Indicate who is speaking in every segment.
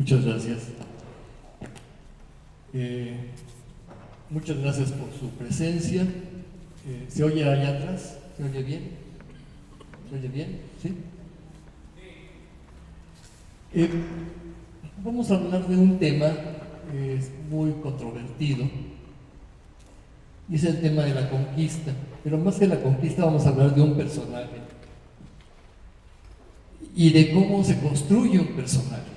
Speaker 1: Muchas gracias. Muchas gracias por su presencia. ¿Se oye allá atrás? ¿Se oye bien? ¿Se oye bien? ¿Sí? Vamos a hablar de un tema muy controvertido, y es el tema de la conquista. Pero más que la conquista, vamos a hablar de un personaje y de cómo se construye un personaje.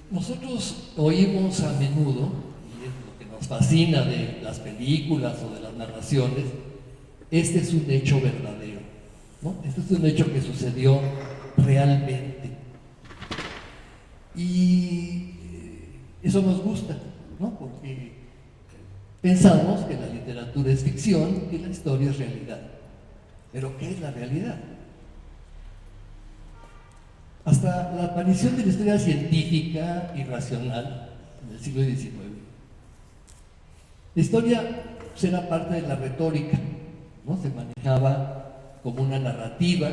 Speaker 1: Nosotros oímos a menudo, y es lo que nos fascina de las películas o de las narraciones, este es un hecho verdadero, ¿no? Este es un hecho que sucedió realmente. Y eso nos gusta, ¿no? Porque pensamos que la literatura es ficción y la historia es realidad. Pero ¿qué es la realidad? Hasta la aparición de la historia científica y racional en el siglo XIX, la historia era parte de la retórica, ¿no? Se manejaba como una narrativa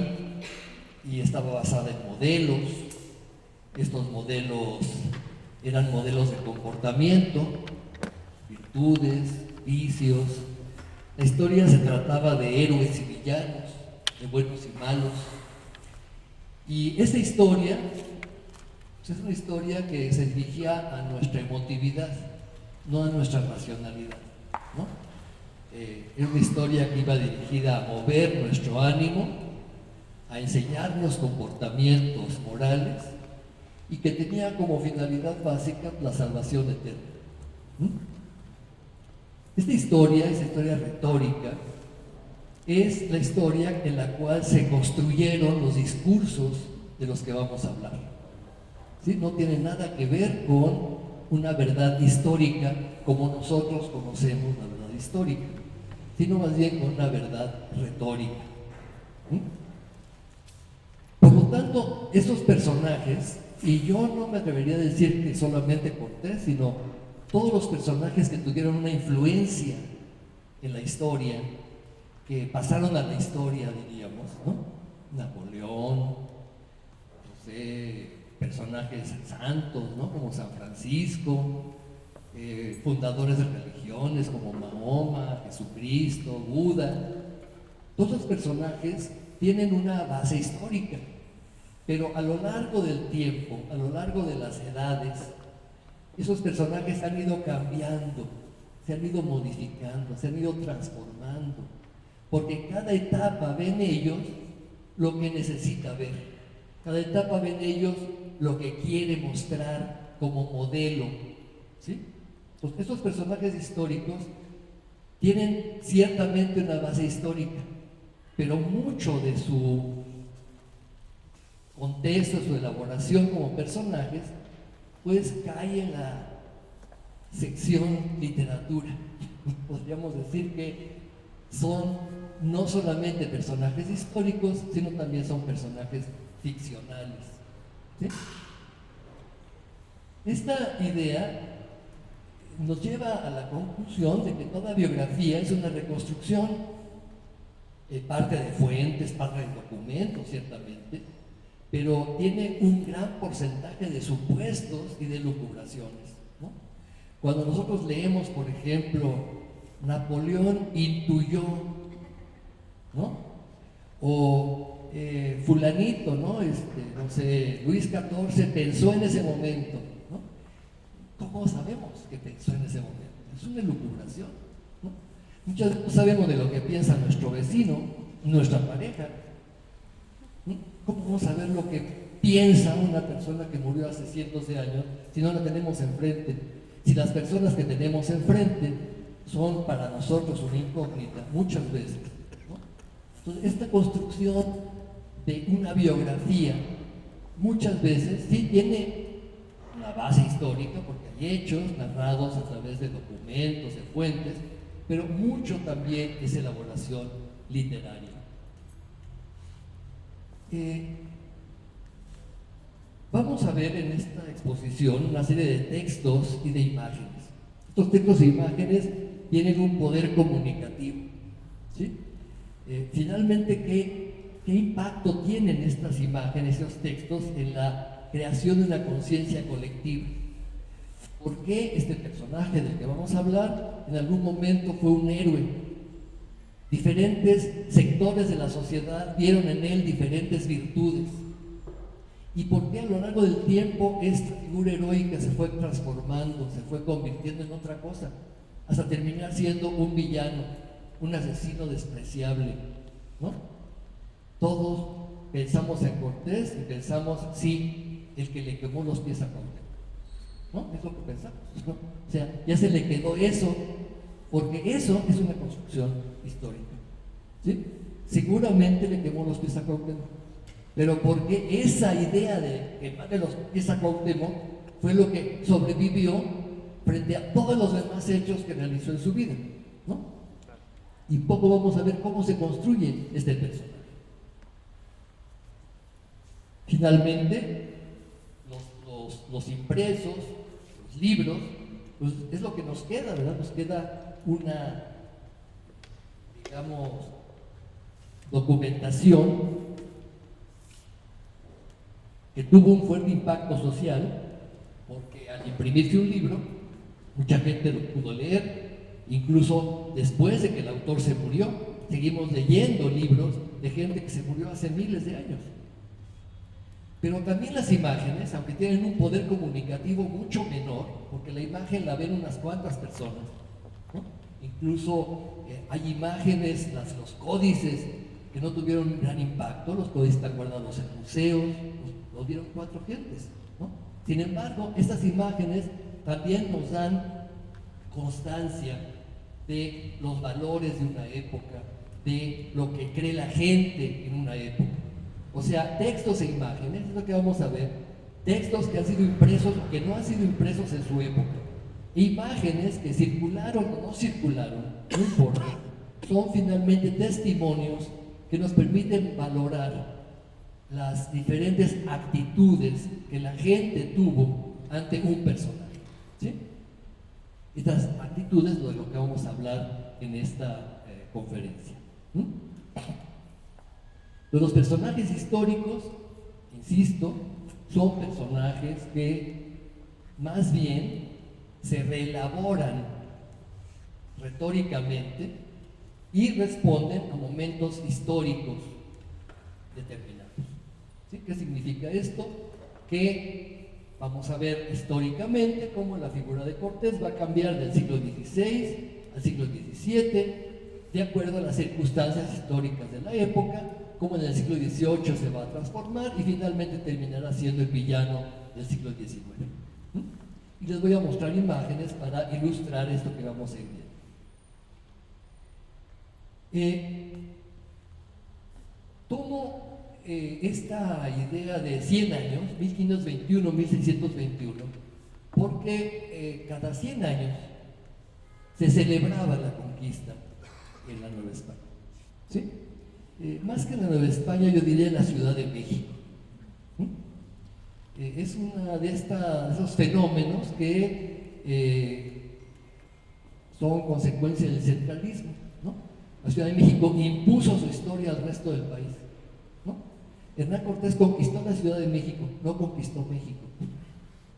Speaker 1: y estaba basada en modelos. Estos modelos eran modelos de comportamiento, virtudes, vicios. La historia se trataba de héroes y villanos, de buenos y malos. Y esta historia pues, es una historia que se dirigía a nuestra emotividad, no a nuestra racionalidad, ¿no? Era una historia que iba dirigida a mover nuestro ánimo, a enseñarnos comportamientos morales y que tenía como finalidad básica la salvación eterna. Esta historia retórica, es la historia en la cual se construyeron los discursos de los que vamos a hablar. ¿Sí? No tiene nada que ver con una verdad histórica como nosotros conocemos la verdad histórica, sino más bien con una verdad retórica. Por lo tanto, esos personajes, y yo no me atrevería a decir que solamente Cortés, sino todos los personajes que tuvieron una influencia en la historia, que pasaron a la historia, diríamos, ¿no? Napoleón, no sé, personajes santos, ¿no? Como San Francisco, fundadores de religiones como Mahoma, Jesucristo, Buda. Todos los personajes tienen una base histórica, pero a lo largo del tiempo, a lo largo de las edades, esos personajes han ido cambiando, se han ido modificando, se han ido transformando, porque cada etapa ve en ellos lo que necesita ver, cada etapa ve en ellos lo que quiere mostrar como modelo, ¿sí? Pues estos personajes históricos tienen ciertamente una base histórica, pero mucho de su contexto, su elaboración como personajes, pues cae en la sección literatura. Podríamos decir que son no solamente personajes históricos, sino también son personajes ficcionales, ¿sí? Esta idea nos lleva a la conclusión de que toda biografía es una reconstrucción, parte de fuentes, parte de documentos, ciertamente, pero tiene un gran porcentaje de supuestos y de lucubraciones, ¿no? Cuando nosotros leemos, por ejemplo, Napoleón intuyó, ¿no? O fulanito, ¿no? No sé, Luis XIV pensó en ese momento, ¿no? ¿Cómo sabemos que pensó en ese momento? Es una elucubración, ¿no? Muchas veces no sabemos de lo que piensa nuestro vecino, nuestra pareja, ¿no? ¿Cómo vamos a ver lo que piensa una persona que murió hace cientos de años si no la tenemos enfrente? Si las personas que tenemos enfrente son para nosotros una incógnita, muchas veces, ¿no? Entonces, esta construcción de una biografía muchas veces sí tiene una base histórica, porque hay hechos narrados a través de documentos, de fuentes, pero mucho también es elaboración literaria. Vamos a ver en esta exposición una serie de textos y de imágenes. Estos textos e imágenes tienen un poder comunicativo, ¿sí? Finalmente, ¿qué impacto tienen estas imágenes, estos textos en la creación de una conciencia colectiva. ¿Por qué este personaje del que vamos a hablar en algún momento fue un héroe? Diferentes sectores de la sociedad vieron en él diferentes virtudes. ¿Y por qué a lo largo del tiempo esta figura heroica se fue transformando, se fue convirtiendo en otra cosa, hasta terminar siendo un villano, un asesino despreciable, ¿no? Todos pensamos en Cortés y pensamos, sí, el que le quemó los pies a Cuauhtémoc, ¿no? Es lo que pensamos, ¿no? O sea, ya se le quedó eso, porque eso es una construcción histórica, ¿sí? Seguramente le quemó los pies a Cuauhtémoc, pero porque esa idea de quemarle los pies a Cuauhtémoc fue lo que sobrevivió frente a todos los demás hechos que realizó en su vida, ¿no? Y poco vamos a ver cómo se construye este personaje. Finalmente, los impresos, los libros, pues es lo que nos queda, ¿verdad? Nos queda una, digamos, documentación que tuvo un fuerte impacto social, porque al imprimirse un libro, mucha gente lo pudo leer, incluso después de que el autor se murió, seguimos leyendo libros de gente que se murió hace miles de años. Pero también las imágenes, aunque tienen un poder comunicativo mucho menor, porque la imagen la ven unas cuantas personas, ¿no? Incluso hay imágenes, los códices que no tuvieron un gran impacto, los códices están guardados en museos, los vieron 4 gentes, ¿no? Sin embargo, estas imágenes también nos dan constancia de los valores de una época, de lo que cree la gente en una época. O sea, textos e imágenes, es lo que vamos a ver, textos que han sido impresos o que no han sido impresos en su época, e imágenes que circularon o no circularon, no importa, son finalmente testimonios que nos permiten valorar las diferentes actitudes que la gente tuvo ante un personaje, ¿sí? Estas actitudes es de lo que vamos a hablar en esta conferencia. Los personajes históricos, insisto, son personajes que más bien se reelaboran retóricamente y responden a momentos históricos determinados. ¿Sí? ¿Qué significa esto? Que vamos a ver históricamente cómo la figura de Cortés va a cambiar del siglo XVI al siglo XVII, de acuerdo a las circunstancias históricas de la época, cómo en el siglo XVIII se va a transformar y finalmente terminará siendo el villano del siglo XIX. Y les voy a mostrar imágenes para ilustrar esto que vamos a ir viendo. Tomo esta idea de 100 años, 1521-1621, porque cada 100 años se celebraba la conquista en la Nueva España, ¿sí? Más que en la Nueva España, yo diría en la Ciudad de México. Es uno de esos fenómenos que son consecuencia del centralismo, ¿no? La Ciudad de México impuso su historia al resto del país, ¿no? Hernán Cortés conquistó la Ciudad de México, no conquistó México,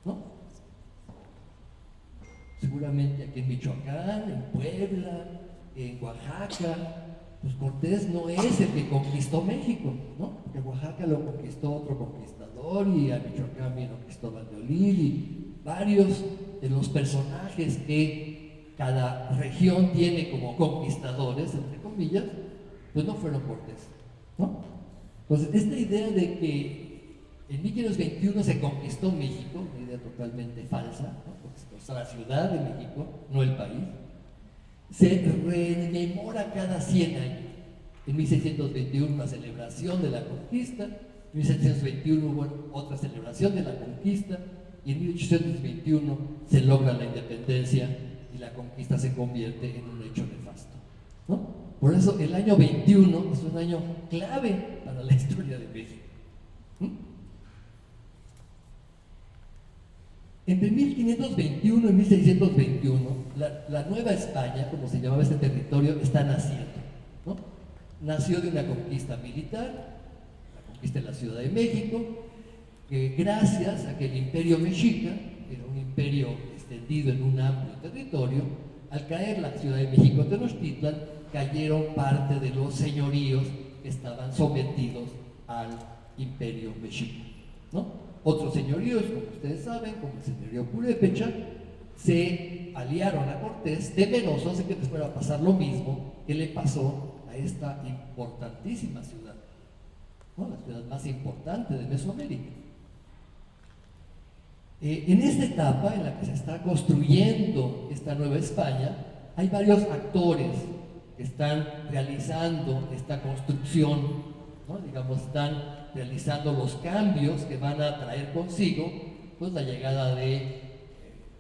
Speaker 1: ¿no? Seguramente aquí en Michoacán, en Puebla, en Oaxaca, pues Cortés no es el que conquistó México, ¿no? Porque Oaxaca lo conquistó otro conquistador y a Michoacán vino Cristóbal de Olid y varios de los personajes que cada región tiene como conquistadores, entre comillas, pues no fueron Cortés, ¿no? Entonces, esta idea de que en 1521 se conquistó México, una idea totalmente falsa, ¿no? Porque se conquistó la Ciudad de México, no el país, se rememora cada 100 años. En 1621 una celebración de la conquista, en 1721 hubo otra celebración de la conquista y en 1821 se logra la independencia y la conquista se convierte en un hecho nefasto, ¿no? Por eso el año 21 es un año clave para la historia de México. Entre 1521 y 1621, la Nueva España, como se llamaba este territorio, está naciendo, ¿no? Nació de una conquista militar, la conquista de la Ciudad de México, que gracias a que el imperio mexica era un imperio extendido en un amplio territorio, al caer la Ciudad de México Tenochtitlan, cayeron parte de los señoríos que estaban sometidos al imperio mexica, ¿no? Otros señoríos, como ustedes saben, como el señorío purépecha, se aliaron a Cortés temerosos de que les fuera a pasar lo mismo que le pasó a esta importantísima ciudad, ¿no? La ciudad más importante de Mesoamérica. En esta etapa en la que se está construyendo esta Nueva España, hay varios actores que están realizando esta construcción, ¿no? Digamos, están realizando los cambios que van a traer consigo pues, la llegada de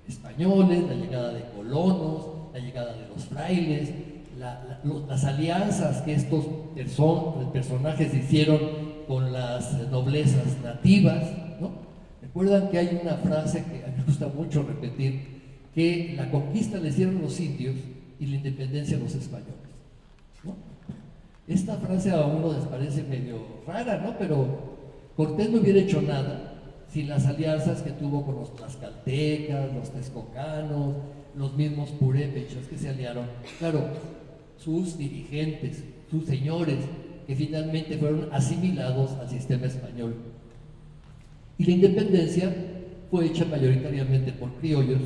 Speaker 1: españoles, la llegada de colonos, la llegada de los frailes, las alianzas que estos personajes hicieron con las noblezas nativas, ¿no? Recuerdan que hay una frase que a mí me gusta mucho repetir, que la conquista le hicieron los indios y la independencia los españoles, ¿no? Esta frase a uno les parece medio rara, ¿no? Pero Cortés no hubiera hecho nada sin las alianzas que tuvo con los tlaxcaltecas, los texcocanos, los mismos purépechas que se aliaron. Claro, sus dirigentes, sus señores, que finalmente fueron asimilados al sistema español. Y la independencia fue hecha mayoritariamente por criollos,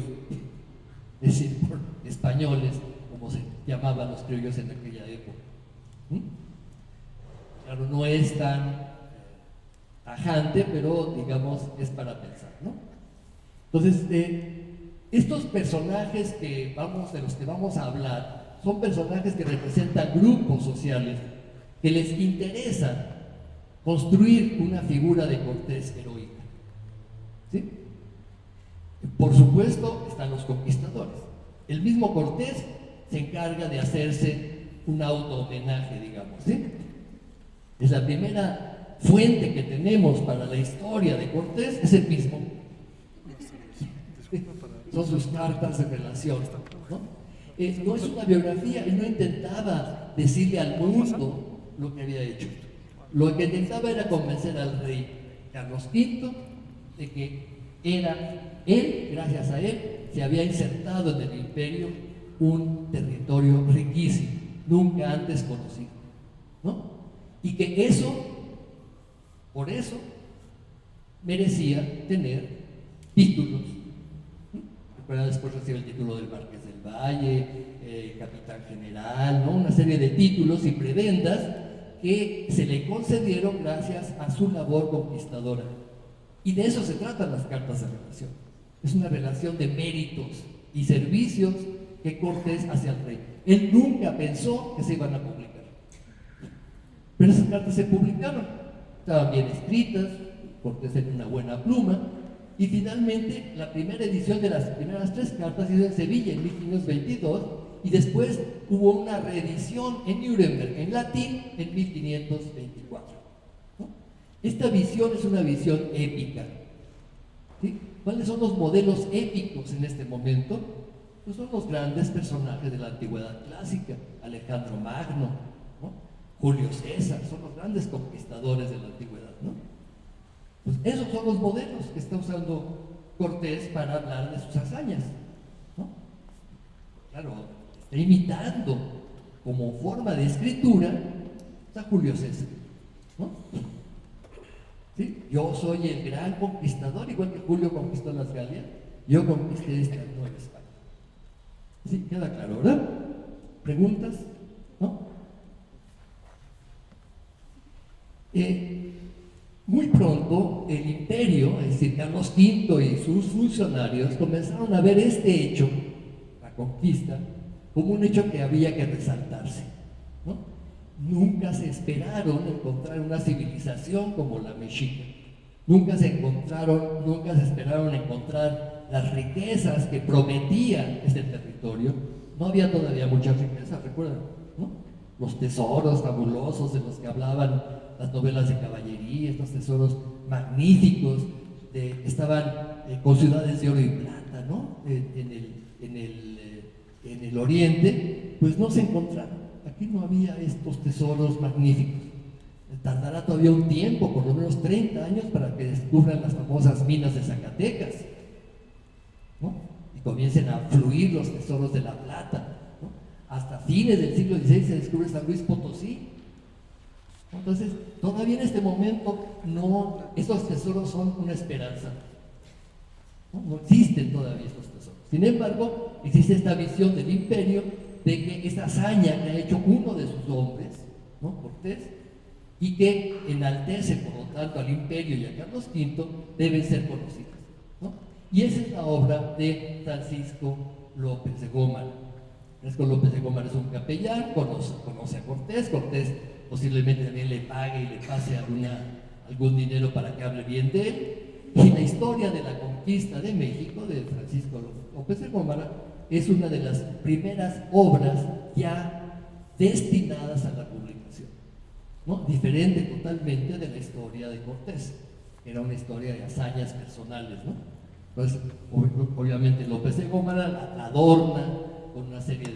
Speaker 1: es decir, por españoles, como se llamaban los criollos en aquella época. Claro, no es tan tajante, pero digamos es para pensar, ¿no? Entonces, estos personajes de los que vamos a hablar son personajes que representan grupos sociales que les interesa construir una figura de Cortés heroica, ¿sí? Por supuesto están los conquistadores. El mismo Cortés se encarga de hacerse un auto-homenaje, digamos, ¿sí? Es la primera fuente que tenemos para la historia de Cortés, es el mismo. Son sus cartas de relación, ¿no? No es una biografía, él no intentaba decirle al mundo lo que había hecho. Lo que intentaba era convencer al rey Carlos V de que era él, gracias a él, se había insertado en el imperio un territorio riquísimo, nunca antes conocido, ¿no? Y que por eso, merecía tener títulos. Recuerda, después recibe el título del Marqués del Valle, capitán general, ¿no? Una serie de títulos y prebendas que se le concedieron gracias a su labor conquistadora. Y de eso se tratan las cartas de relación. Es una relación de méritos y servicios que Cortés hace al rey. Él nunca pensó que se iban a publicar. Pero esas cartas se publicaron, estaban bien escritas, Cortés tenía una buena pluma, y finalmente la primera edición de las primeras 3 cartas hizo en Sevilla en 1522, y después hubo una reedición en Nuremberg, en latín, en 1524. ¿No? Esta visión es una visión épica. ¿Sí? ¿Cuáles son los modelos épicos en este momento? Pues son los grandes personajes de la antigüedad clásica, Alejandro Magno, ¿no? Julio César, son los grandes conquistadores de la antigüedad, ¿no? Pues esos son los modelos que está usando Cortés para hablar de sus hazañas, ¿no? Claro, está imitando como forma de escritura a Julio César, ¿no? ¿Sí? Yo soy el gran conquistador, igual que Julio conquistó las Galias, yo conquisté esta Nueva España. ¿Sí? ¿Queda claro, verdad? ¿Preguntas? ¿No? Muy pronto el imperio, es decir, Carlos V y sus funcionarios comenzaron a ver este hecho, la conquista, como un hecho que había que resaltarse, ¿no? Nunca se esperaron encontrar una civilización como la mexica, nunca se esperaron encontrar las riquezas que prometía este territorio. No había todavía mucha riqueza, recuerdan, ¿no? Los tesoros fabulosos de los que hablaban las novelas de caballería, estos tesoros magníficos, estaban con ciudades de oro y plata, ¿no? En el oriente, pues no se encontraron. Aquí no había estos tesoros magníficos. Tardará todavía un tiempo, por lo menos 30 años, para que descubran las famosas minas de Zacatecas, ¿no? Y comiencen a fluir los tesoros de la plata, ¿no? Hasta fines del siglo XVI se descubre San Luis Potosí. Entonces, todavía en este momento estos tesoros son una esperanza. No existen todavía estos tesoros. Sin embargo, existe esta visión del imperio de que esta hazaña que ha hecho uno de sus hombres, ¿no? Cortés, y que enaltece, por lo tanto, al imperio y a Carlos V, deben ser conocidas, ¿no? Y esa es la obra de Francisco López de Gómara. Francisco López de Gómara es un capellán, conoce a Cortés. Cortés posiblemente también le pague y le pase algún dinero para que hable bien de él. Y la historia de la conquista de México, de Francisco López de Gómara, es una de las primeras obras ya destinadas a la publicación, ¿no? Diferente totalmente de la historia de Cortés. Era una historia de hazañas personales, ¿no? Entonces, obviamente López de Gómara la adorna con una serie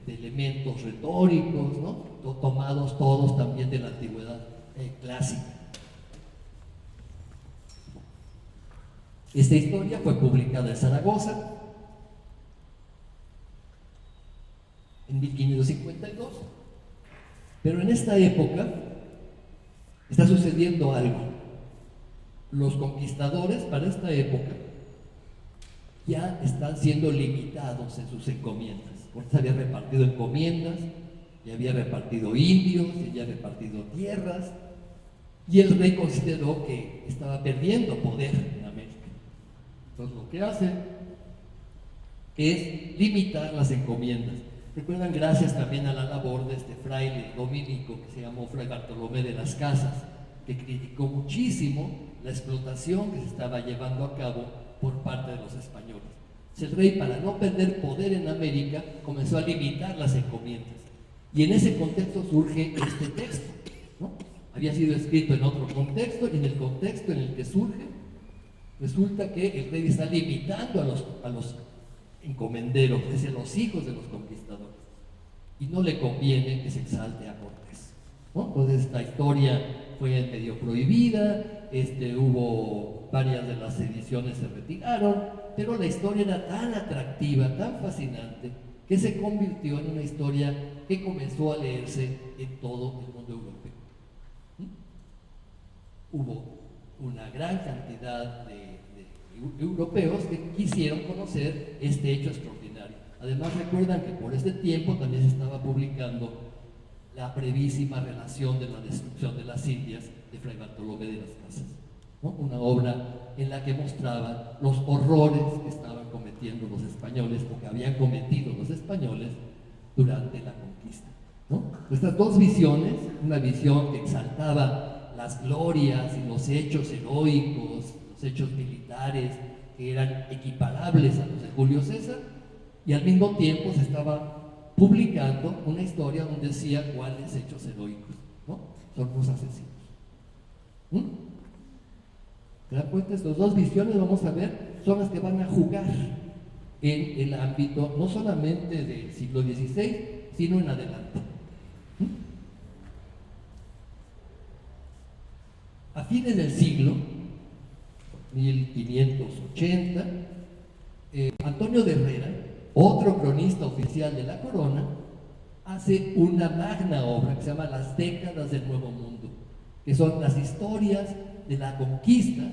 Speaker 1: de elementos retóricos, ¿no? Tomados todos también de la antigüedad clásica. Esta historia fue publicada en Zaragoza en 1552, pero en esta época está sucediendo algo. Los conquistadores para esta época ya están siendo limitados en sus encomiendas. Cortés había repartido encomiendas, ya había repartido indios, ya había repartido tierras, y el rey consideró que estaba perdiendo poder en América. Entonces lo que hace es limitar las encomiendas. Recuerdan, gracias también a la labor de este fraile dominico que se llamó Fray Bartolomé de las Casas, que criticó muchísimo la explotación que se estaba llevando a cabo por parte de los españoles. El rey, para no perder poder en América, comenzó a limitar las encomiendas. Y en ese contexto surge este texto, ¿no? Había sido escrito en otro contexto, y en el contexto en el que surge, resulta que el rey está limitando a los encomenderos, es decir, a los hijos de los conquistadores, y no le conviene que se exalte a Cortés, ¿no? Entonces esta historia fue medio prohibida, hubo varias de las ediciones se retiraron, pero la historia era tan atractiva, tan fascinante, que se convirtió en una historia que comenzó a leerse en todo el mundo europeo. Hubo una gran cantidad de europeos que quisieron conocer este hecho extraordinario. Además, recuerdan que por este tiempo también se estaba publicando la brevísima relación de la destrucción de las Indias de Fray Bartolomé de las Casas, ¿no? Una obra en la que mostraba los horrores que estaban cometiendo los españoles o que habían cometido los españoles durante la conquista, ¿no? Estas dos visiones, una visión que exaltaba las glorias y los hechos heroicos, los hechos militares que eran equiparables a los de Julio César, y al mismo tiempo se estaba publicando una historia donde decía cuáles hechos heroicos, ¿no? Son los asesinos. ¿Te das cuenta? Estas dos visiones, vamos a ver, son las que van a jugar en el ámbito no solamente del siglo XVI, sino en adelante. A fines del siglo 1580, Antonio de Herrera, otro cronista oficial de la corona, hace una magna obra que se llama Las décadas del Nuevo Mundo, que son las historias de la conquista,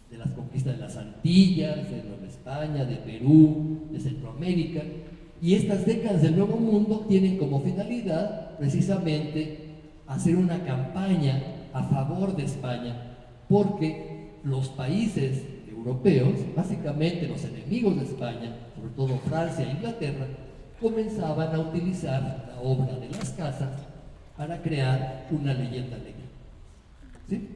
Speaker 1: de las conquistas de las Antillas, de Nueva España, de Perú, de Centroamérica, y estas décadas del Nuevo Mundo tienen como finalidad precisamente hacer una campaña a favor de España, porque los países europeos, básicamente los enemigos de España, sobre todo Francia e Inglaterra, comenzaban a utilizar la obra de las Casas para crear una leyenda negra. ¿Sí?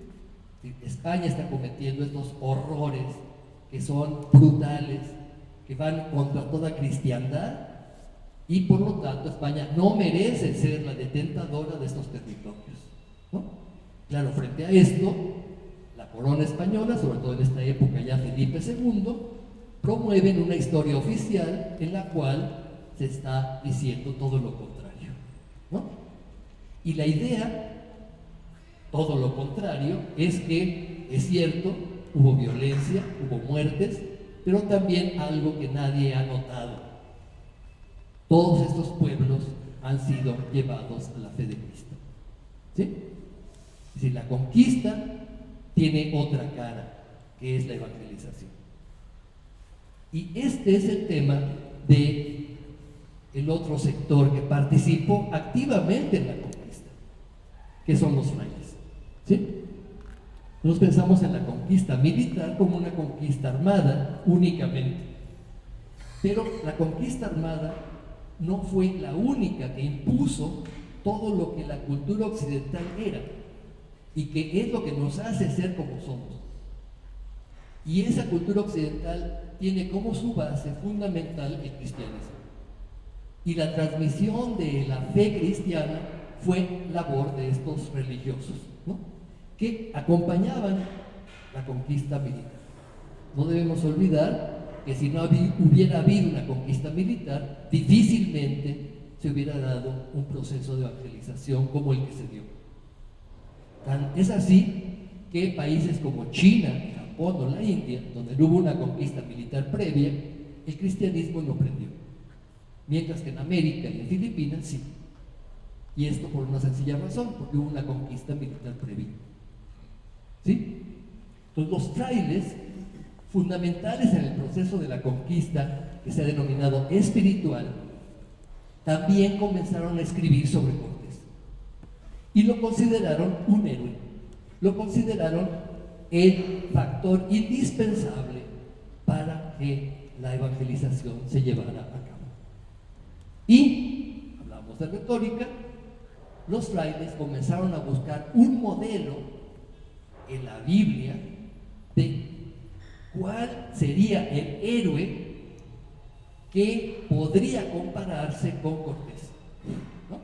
Speaker 1: España está cometiendo estos horrores que son brutales, que van contra toda cristiandad, y por lo tanto España no merece ser la detentadora de estos territorios, ¿no? Claro, frente a esto, la corona española, sobre todo en esta época ya Felipe II, promueven una historia oficial en la cual se está diciendo todo lo contrario, ¿no? Y la idea Todo lo contrario es que, es cierto, hubo violencia, hubo muertes, pero también algo que nadie ha notado. Todos estos pueblos han sido llevados a la fe de Cristo. ¿Sí? Es decir, la conquista tiene otra cara, que es la evangelización. Y este es el tema de el otro sector que participó activamente en la conquista, que son los frailes. ¿Sí? Nos pensamos en la conquista militar como una conquista armada únicamente. Pero la conquista armada no fue la única que impuso todo lo que la cultura occidental era y que es lo que nos hace ser como somos. Y esa cultura occidental tiene como su base fundamental el cristianismo. Y la transmisión de la fe cristiana fue labor de estos religiosos, ¿no?, que acompañaban la conquista militar. No debemos olvidar que si no hubiera habido una conquista militar, difícilmente se hubiera dado un proceso de evangelización como el que se dio. Es así que países como China, Japón o la India, donde no hubo una conquista militar previa, el cristianismo no prendió. Mientras que en América y en Filipinas sí. Y esto por una sencilla razón, porque hubo una conquista militar previa. ¿Sí? Entonces los frailes, fundamentales en el proceso de la conquista, que se ha denominado espiritual, también comenzaron a escribir sobre Cortés. Y lo consideraron un héroe. Lo consideraron el factor indispensable para que la evangelización se llevara a cabo. Y, hablamos de retórica, los frailes comenzaron a buscar un modelo en la Biblia de cuál sería el héroe que podría compararse con Cortés, ¿no?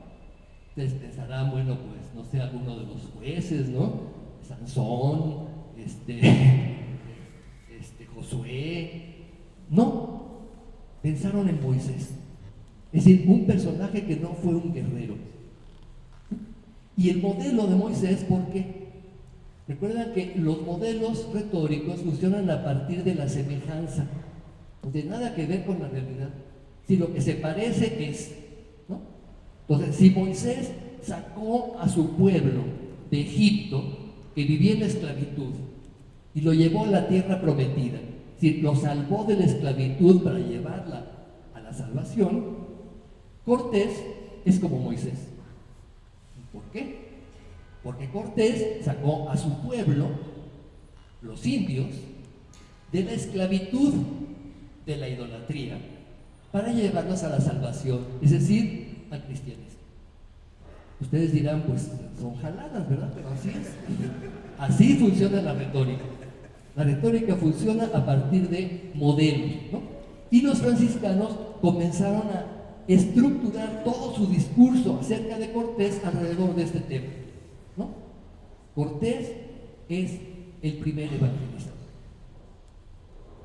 Speaker 1: Ustedes pensarán, bueno, pues, no sé, alguno de los jueces, ¿no? Sansón, Josué. No, pensaron en Moisés. Es decir, un personaje que no fue un guerrero. Y el modelo de Moisés, ¿por qué? Recuerdan que los modelos retóricos funcionan a partir de la semejanza, no tiene nada que ver con la realidad. Si lo que se parece es, ¿no? Entonces, si Moisés sacó a su pueblo de Egipto, que vivía en la esclavitud, y lo llevó a la tierra prometida, si lo salvó de la esclavitud para llevarla a la salvación, Cortés es como Moisés. ¿Por qué? Porque Cortés sacó a su pueblo, los indios, de la esclavitud, de la idolatría, para llevarlos a la salvación, es decir, al cristianismo. Ustedes dirán, pues son jaladas, ¿verdad? Pero así es. Así funciona la retórica. La retórica funciona a partir de modelos, ¿no? Y los franciscanos comenzaron a estructurar todo su discurso acerca de Cortés alrededor de este tema, ¿no? Cortés es el primer evangelizador.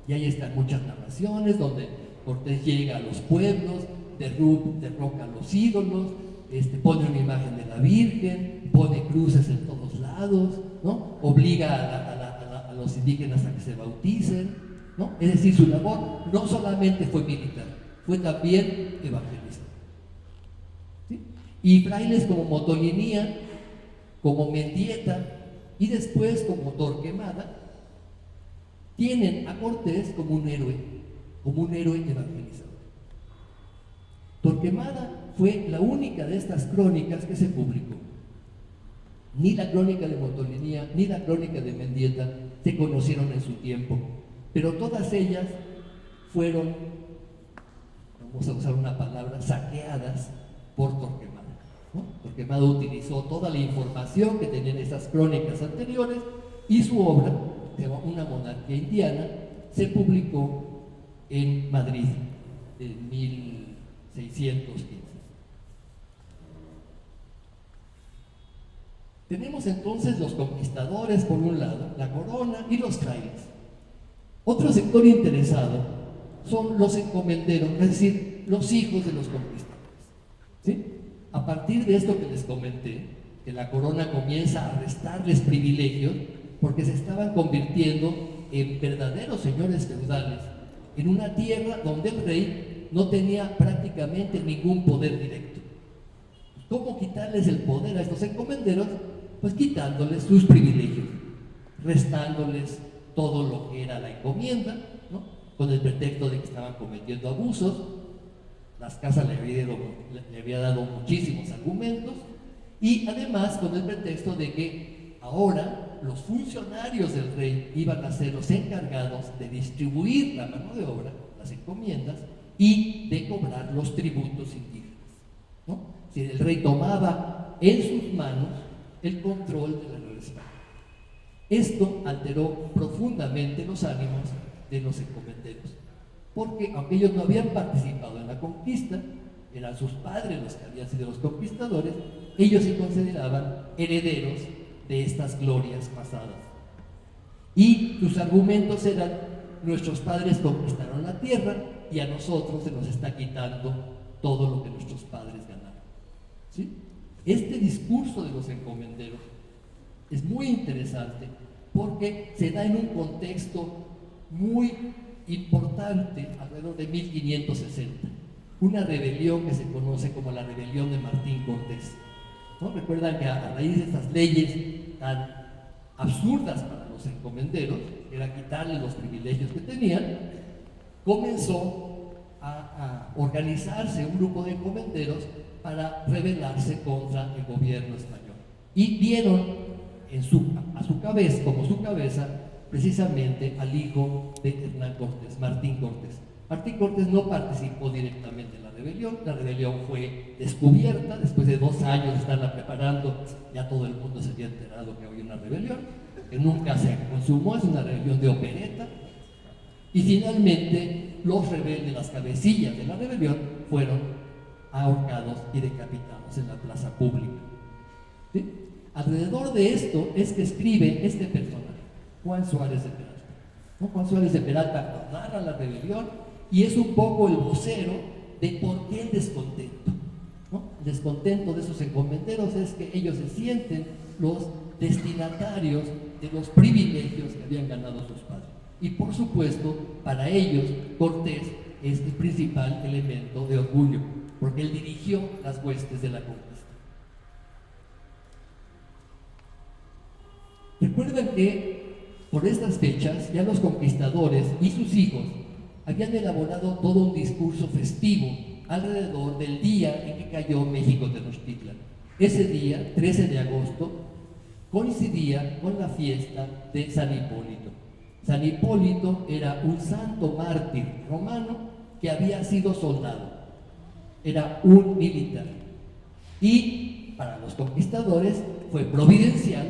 Speaker 1: Y ahí están muchas narraciones donde Cortés llega a los pueblos, derroca a los ídolos, pone una imagen de la Virgen, pone cruces en todos lados, ¿no? Obliga a los indígenas a que se bauticen, ¿no? Es decir, su labor no solamente fue militar, fue también evangelizador. ¿Sí? Y frailes como Motolinía, como Mendieta y después como Torquemada tienen a Cortés como un héroe evangelizador. Torquemada fue la única de estas crónicas que se publicó. Ni la crónica de Motolinía ni la crónica de Mendieta se conocieron en su tiempo, pero todas ellas fueron, vamos a usar una palabra, saqueadas por Torquemada, ¿no? Torquemada utilizó toda la información que tenían esas crónicas anteriores y su obra, Una monarquía indiana, se publicó en Madrid en 1615. Tenemos entonces los conquistadores por un lado, la corona y los frailes. Otro sector interesado son los encomenderos, es decir, los hijos de los conquistadores. ¿Sí? A partir de esto que les comenté, que la corona comienza a restarles privilegios porque se estaban convirtiendo en verdaderos señores feudales, en una tierra donde el rey no tenía prácticamente ningún poder directo. ¿Cómo quitarles el poder a estos encomenderos? Pues quitándoles sus privilegios, restándoles todo lo que era la encomienda, ¿no? Con el pretexto de que estaban cometiendo abusos. Las casas le había dado muchísimos argumentos, y además con el pretexto de que ahora los funcionarios del rey iban a ser los encargados de distribuir la mano de obra, las encomiendas, y de cobrar los tributos indígenas, ¿no? Si el rey tomaba en sus manos el control de la Nueva-España. Esto alteró profundamente los ánimos de los encomenderos, porque aunque ellos no habían participado en la conquista, eran sus padres los que habían sido los conquistadores, ellos se consideraban herederos de estas glorias pasadas. Y sus argumentos eran: nuestros padres conquistaron la tierra y a nosotros se nos está quitando todo lo que nuestros padres ganaron. ¿Sí? Este discurso de los encomenderos es muy interesante porque se da en un contexto muy importante alrededor de 1560, una rebelión que se conoce como la rebelión de Martín Cortés, ¿no? Recuerdan que a raíz de estas leyes tan absurdas para los encomenderos, que era quitarles los privilegios que tenían, comenzó a organizarse un grupo de encomenderos para rebelarse contra el gobierno español, y dieron a su cabeza, como su cabeza, precisamente al hijo de Hernán Cortés, Martín Cortés. Martín Cortés no participó directamente en la rebelión fue descubierta, después de 2 años de estarla preparando, ya todo el mundo se había enterado que había una rebelión, que nunca se consumó, es una rebelión de opereta, y finalmente los rebeldes, las cabecillas de la rebelión, fueron ahorcados y decapitados en la plaza pública. ¿Sí? Alrededor de esto es que escribe este personaje, Juan Suárez de Peralta, ¿no? Juan Suárez de Peralta narra la rebelión y es un poco el vocero de por qué el descontento, ¿no? El descontento de esos encomenderos es que ellos se sienten los destinatarios de los privilegios que habían ganado sus padres. Y por supuesto, para ellos, Cortés es el principal elemento de orgullo, porque él dirigió las huestes de la conquista. Recuerdan que por estas fechas ya los conquistadores y sus hijos habían elaborado todo un discurso festivo alrededor del día en que cayó México Tenochtitlan. Ese día, 13 de agosto, coincidía con la fiesta de San Hipólito. San Hipólito era un santo mártir romano que había sido soldado, era un militar. Y para los conquistadores fue providencial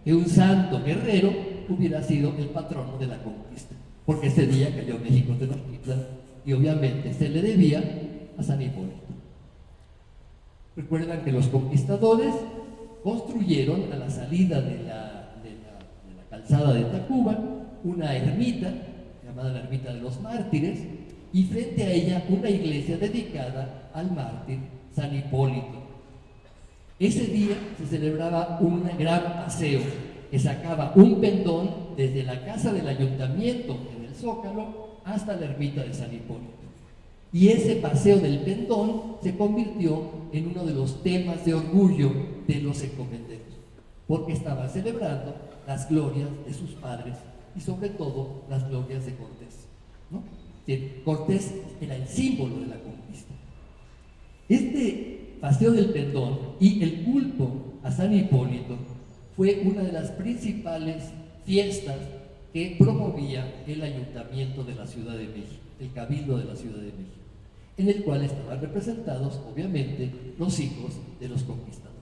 Speaker 1: que un santo guerrero hubiera sido el patrono de la conquista, porque ese día cayó México Tenochtitlan y obviamente se le debía a San Hipólito. Recuerdan que los conquistadores construyeron a la salida de la calzada de Tacuba una ermita llamada la Ermita de los Mártires, y frente a ella una iglesia dedicada al mártir San Hipólito. Ese día se celebraba un gran paseo que sacaba un pendón desde la casa del ayuntamiento en el Zócalo hasta la ermita de San Hipólito. Y ese paseo del pendón se convirtió en uno de los temas de orgullo de los encomenderos, porque estaban celebrando las glorias de sus padres y sobre todo las glorias de Cortés, ¿no? Cortés era el símbolo de la conquista. Este paseo del pendón y el culto a San Hipólito fue una de las principales fiestas que promovía el ayuntamiento de la Ciudad de México, el Cabildo de la Ciudad de México, en el cual estaban representados, obviamente, los hijos de los conquistadores.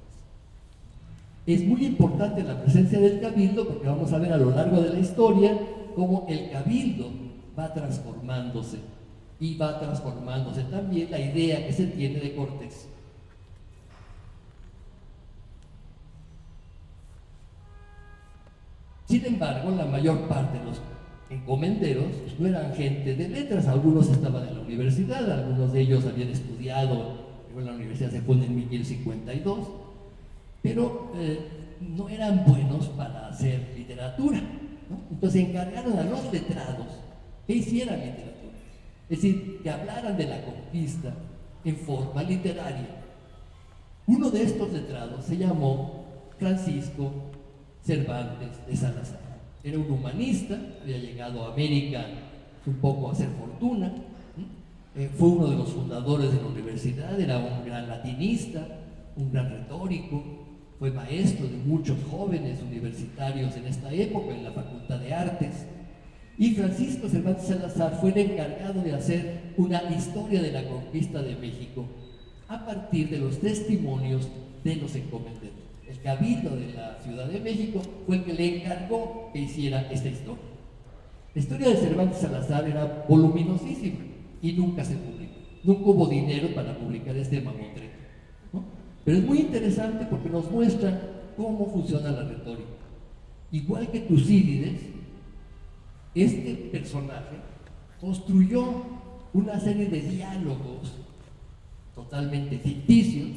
Speaker 1: Es muy importante la presencia del Cabildo porque vamos a ver a lo largo de la historia cómo el Cabildo va transformándose y va transformándose también la idea que se tiene de Cortés. Sin embargo, la mayor parte de los encomenderos no eran gente de letras, algunos estaban en la universidad, algunos de ellos habían estudiado, la universidad se funda en 1052, pero no eran buenos para hacer literatura, ¿no? Entonces encargaron a los letrados que hicieran literatura, es decir, que hablaran de la conquista en forma literaria. Uno de estos letrados se llamó Francisco Cervantes de Salazar. Era un humanista, había llegado a América un poco a hacer fortuna, fue uno de los fundadores de la universidad, era un gran latinista, un gran retórico, fue maestro de muchos jóvenes universitarios en esta época en la Facultad de Artes. Y Francisco Cervantes Salazar fue el encargado de hacer una historia de la conquista de México a partir de los testimonios de los encomenderos. El Cabildo de la Ciudad de México fue el que le encargó que hiciera esta historia. La historia de Cervantes Salazar era voluminosísima y nunca se publicó. Nunca hubo dinero para publicar este mamotreto, ¿no? Pero es muy interesante porque nos muestra cómo funciona la retórica. Igual que Tucídides, este personaje construyó una serie de diálogos totalmente ficticios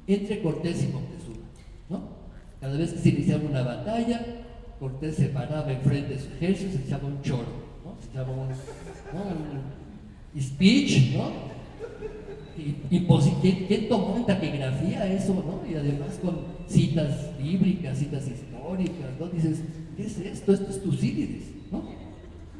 Speaker 1: entre Cortés y Moctezuma, ¿no? Cada vez que se iniciaba una batalla, Cortés se paraba enfrente de su ejército, se echaba un choro, ¿no? Se echaba un speech, ¿no? Y pues, ¿quién tomó en taquigrafía eso, ¿no? Y además con citas bíblicas, citas históricas, ¿no? Dices, ¿qué es esto? Esto es Tucídides, ¿no?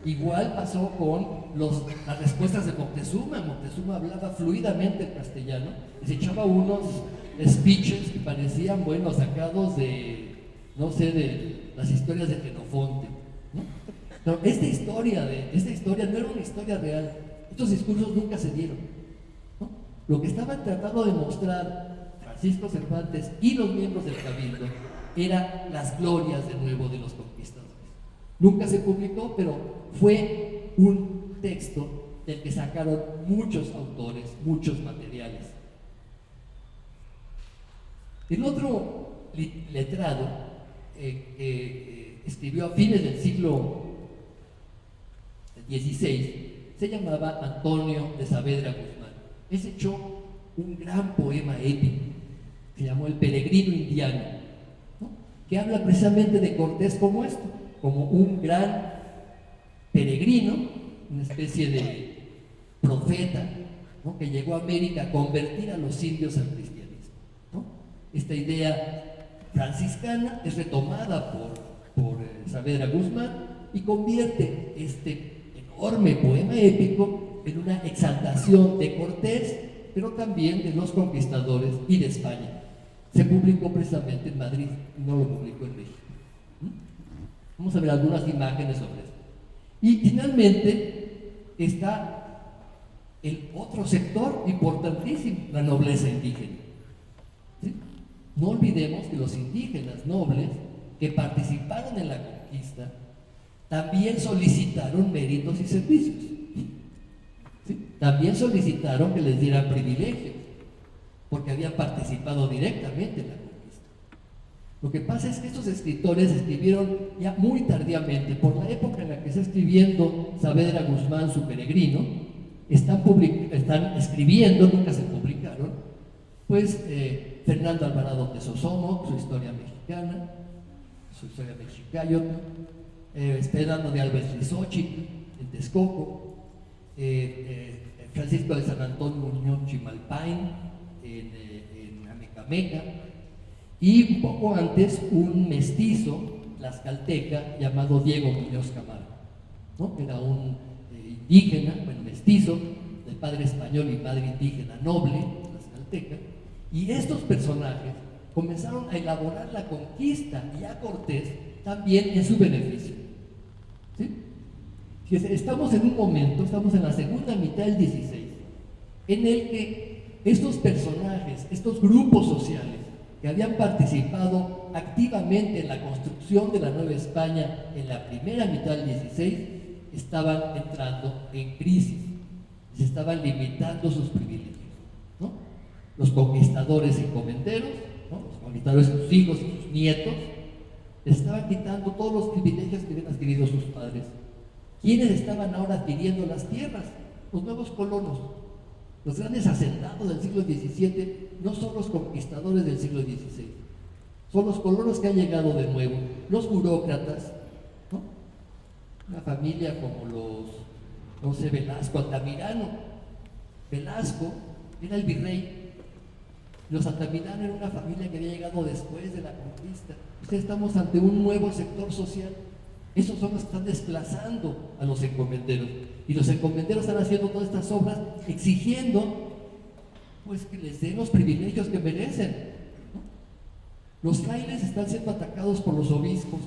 Speaker 1: Igual pasó con las respuestas de Moctezuma. Moctezuma hablaba fluidamente el castellano y se echaba unos speeches que parecían, bueno, sacados de, no sé, de las historias de Xenofonte, ¿no? Pero esta historia no era una historia real. Estos discursos nunca se dieron, ¿no? Lo que estaban tratando de mostrar Francisco Cervantes y los miembros del Cabildo era las glorias de nuevo de los conquistadores. Nunca se publicó, pero fue un texto del que sacaron muchos autores, muchos materiales. El otro letrado que escribió a fines del siglo XVI se llamaba Antonio de Saavedra Guzmán. Ese echó un gran poema épico, se llamó El Peregrino Indiano, ¿no? Que habla precisamente de Cortés como esto, como un gran peregrino, una especie de profeta, ¿no? Que llegó a América a convertir a los indios al cristianismo, ¿no? Esta idea franciscana es retomada por Saavedra Guzmán y convierte este enorme poema épico en una exaltación de Cortés, pero también de los conquistadores y de España. Se publicó precisamente en Madrid, no lo publicó en México. Vamos a ver algunas imágenes sobre esto. Y finalmente está el otro sector importantísimo, la nobleza indígena, ¿sí? No olvidemos que los indígenas nobles que participaron en la conquista también solicitaron méritos y servicios, ¿sí? También solicitaron que les dieran privilegios, porque habían participado directamente en la conquista. Lo que pasa es que estos escritores escribieron ya muy tardíamente, por la época en la que está escribiendo Saavedra Guzmán su Peregrino, están escribiendo, nunca se publicaron, pues Fernando Alvarado de Sosomo, su historia mexicana, su historia mexicayotl, Esperando de Álvarez Rizóchitl, en Texcoco, Francisco de San Antonio Muñoz Chimalpain, en Amecameca, y un poco antes un mestizo tlaxcalteca llamado Diego Muñoz Camargo, ¿no? Era un indígena, bueno, mestizo, de padre español y madre indígena noble, tlaxcalteca, y estos personajes comenzaron a elaborar la conquista y a Cortés también en su beneficio, ¿sí? Estamos en un momento, estamos en la segunda mitad del XVI, en el que estos personajes, estos grupos sociales que habían participado activamente en la construcción de la Nueva España en la primera mitad del XVI, estaban entrando en crisis, se estaban limitando sus privilegios, ¿no? Los conquistadores encomenderos, ¿no? Los conquistadores, sus hijos y sus nietos, les estaban quitando todos los privilegios que habían adquirido sus padres. ¿Quiénes estaban ahora adquiriendo las tierras? Los nuevos colonos. Los grandes hacendados del siglo XVII no son los conquistadores del siglo XVI. Son los colonos que han llegado de nuevo, los burócratas, ¿no? Una familia como los, no sé, Velasco, Altamirano. Velasco era el virrey. Los Altamirano era una familia que había llegado después de la conquista. Entonces estamos ante un nuevo sector social. Esos son los que están desplazando a los encomenderos. Y los encomenderos están haciendo todas estas obras exigiendo pues que les den los privilegios que merecen, ¿no? Los frailes están siendo atacados por los obispos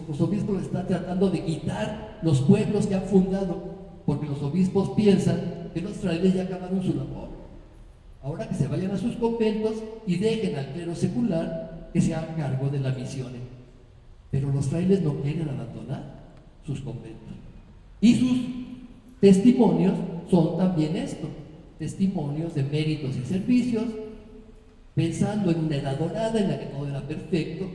Speaker 1: les están tratando de quitar los pueblos que han fundado, porque los obispos piensan que los frailes ya acabaron su labor. Ahora que se vayan a sus conventos y dejen al clero secular que se haga cargo de la misión. Pero los frailes no quieren abandonar sus conventos. Y sus testimonios son también esto, testimonios de méritos y servicios, pensando en una edad dorada en la que todo era perfecto,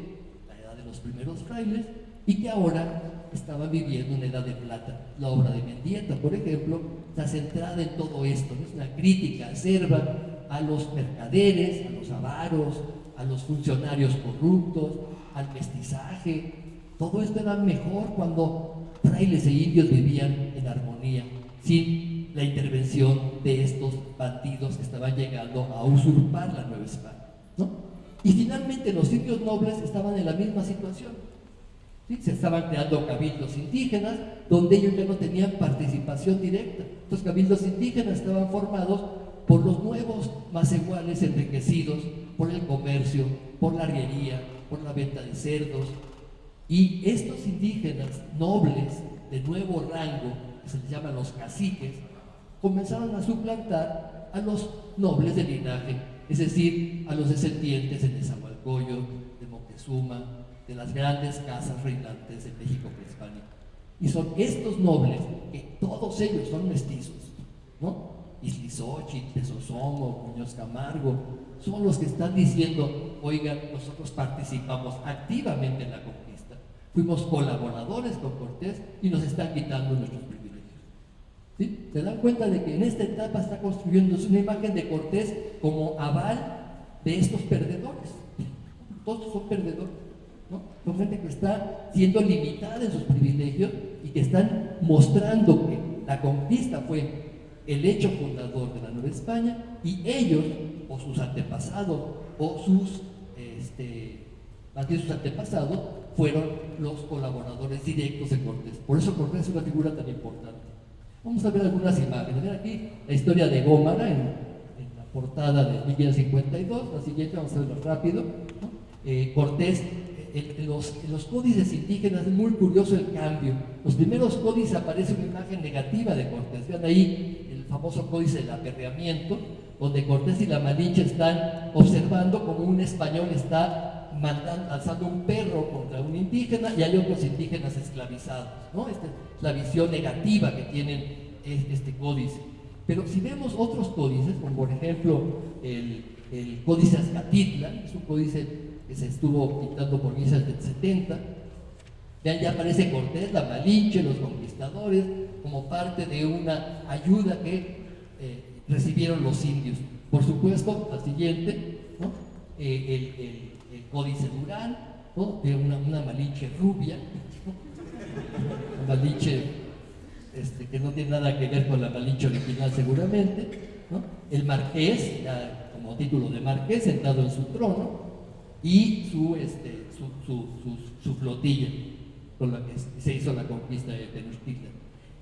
Speaker 1: la edad de los primeros frailes, y que ahora estaban viviendo una edad de plata. La obra de Mendieta, por ejemplo, está centrada en todo esto, ¿no? Es una crítica acerba a los mercaderes, a los avaros, a los funcionarios corruptos, al mestizaje. Todo esto era mejor cuando frailes e indios vivían en armonía, sin la intervención de estos bandidos que estaban llegando a usurpar la Nueva España, ¿no? Y finalmente los indios nobles estaban en la misma situación, ¿sí? Se estaban creando cabildos indígenas donde ellos ya no tenían participación directa. Estos cabildos indígenas estaban formados por los nuevos macehuales enriquecidos por el comercio, por la arriería, por la venta de cerdos. Y estos indígenas nobles de nuevo rango, que se les llaman los caciques, comenzaron a suplantar a los nobles de linaje, es decir, a los descendientes de Nezahualcóyotl, de Moctezuma, de las grandes casas reinantes de México prehispánico. Y son estos nobles, que todos ellos son mestizos, ¿no? Izlizóchitl, Tezosomo, Muñoz Camargo, son los que están diciendo, oigan, nosotros participamos activamente en la conquista, fuimos colaboradores con Cortés y nos están quitando nuestros privilegios. ¿Sí? Se dan cuenta de que en esta etapa está construyéndose una imagen de Cortés como aval de estos perdedores. Todos son perdedores, ¿no? Son gente que está siendo limitada en sus privilegios y que están mostrando que la conquista fue el hecho fundador de la Nueva España y ellos, o sus antepasados, o sus antepasados, fueron los colaboradores directos de Cortés. Por eso Cortés es una figura tan importante. Vamos a ver algunas imágenes. Ven aquí la historia de Gómara en la portada de 1552. La siguiente, vamos a verlo rápido, ¿no? Cortés, en los códices indígenas es muy curioso el cambio. Los primeros códices aparece una imagen negativa de Cortés. Vean ahí el famoso códice del aperreamiento, donde Cortés y la Malinche están observando como un español está alzando un perro contra un indígena y hay otros indígenas esclavizados, ¿no? Esta es la visión negativa que tienen este códice. Pero si vemos otros códices, como por ejemplo el códice Azcatitlan, es un códice que se estuvo pintando por 1770, vean, ya aparece Cortés, la Malinche, los conquistadores, como parte de una ayuda que recibieron los indios. Por supuesto, la siguiente, ¿no? El códice Durán, ¿no? De una Malinche rubia, ¿no? Una Malinche que no tiene nada que ver con la Malinche original seguramente, ¿no? El marqués, ya como título de marqués, sentado en su trono, y su flotilla con la que se hizo la conquista de Tenochtitlan.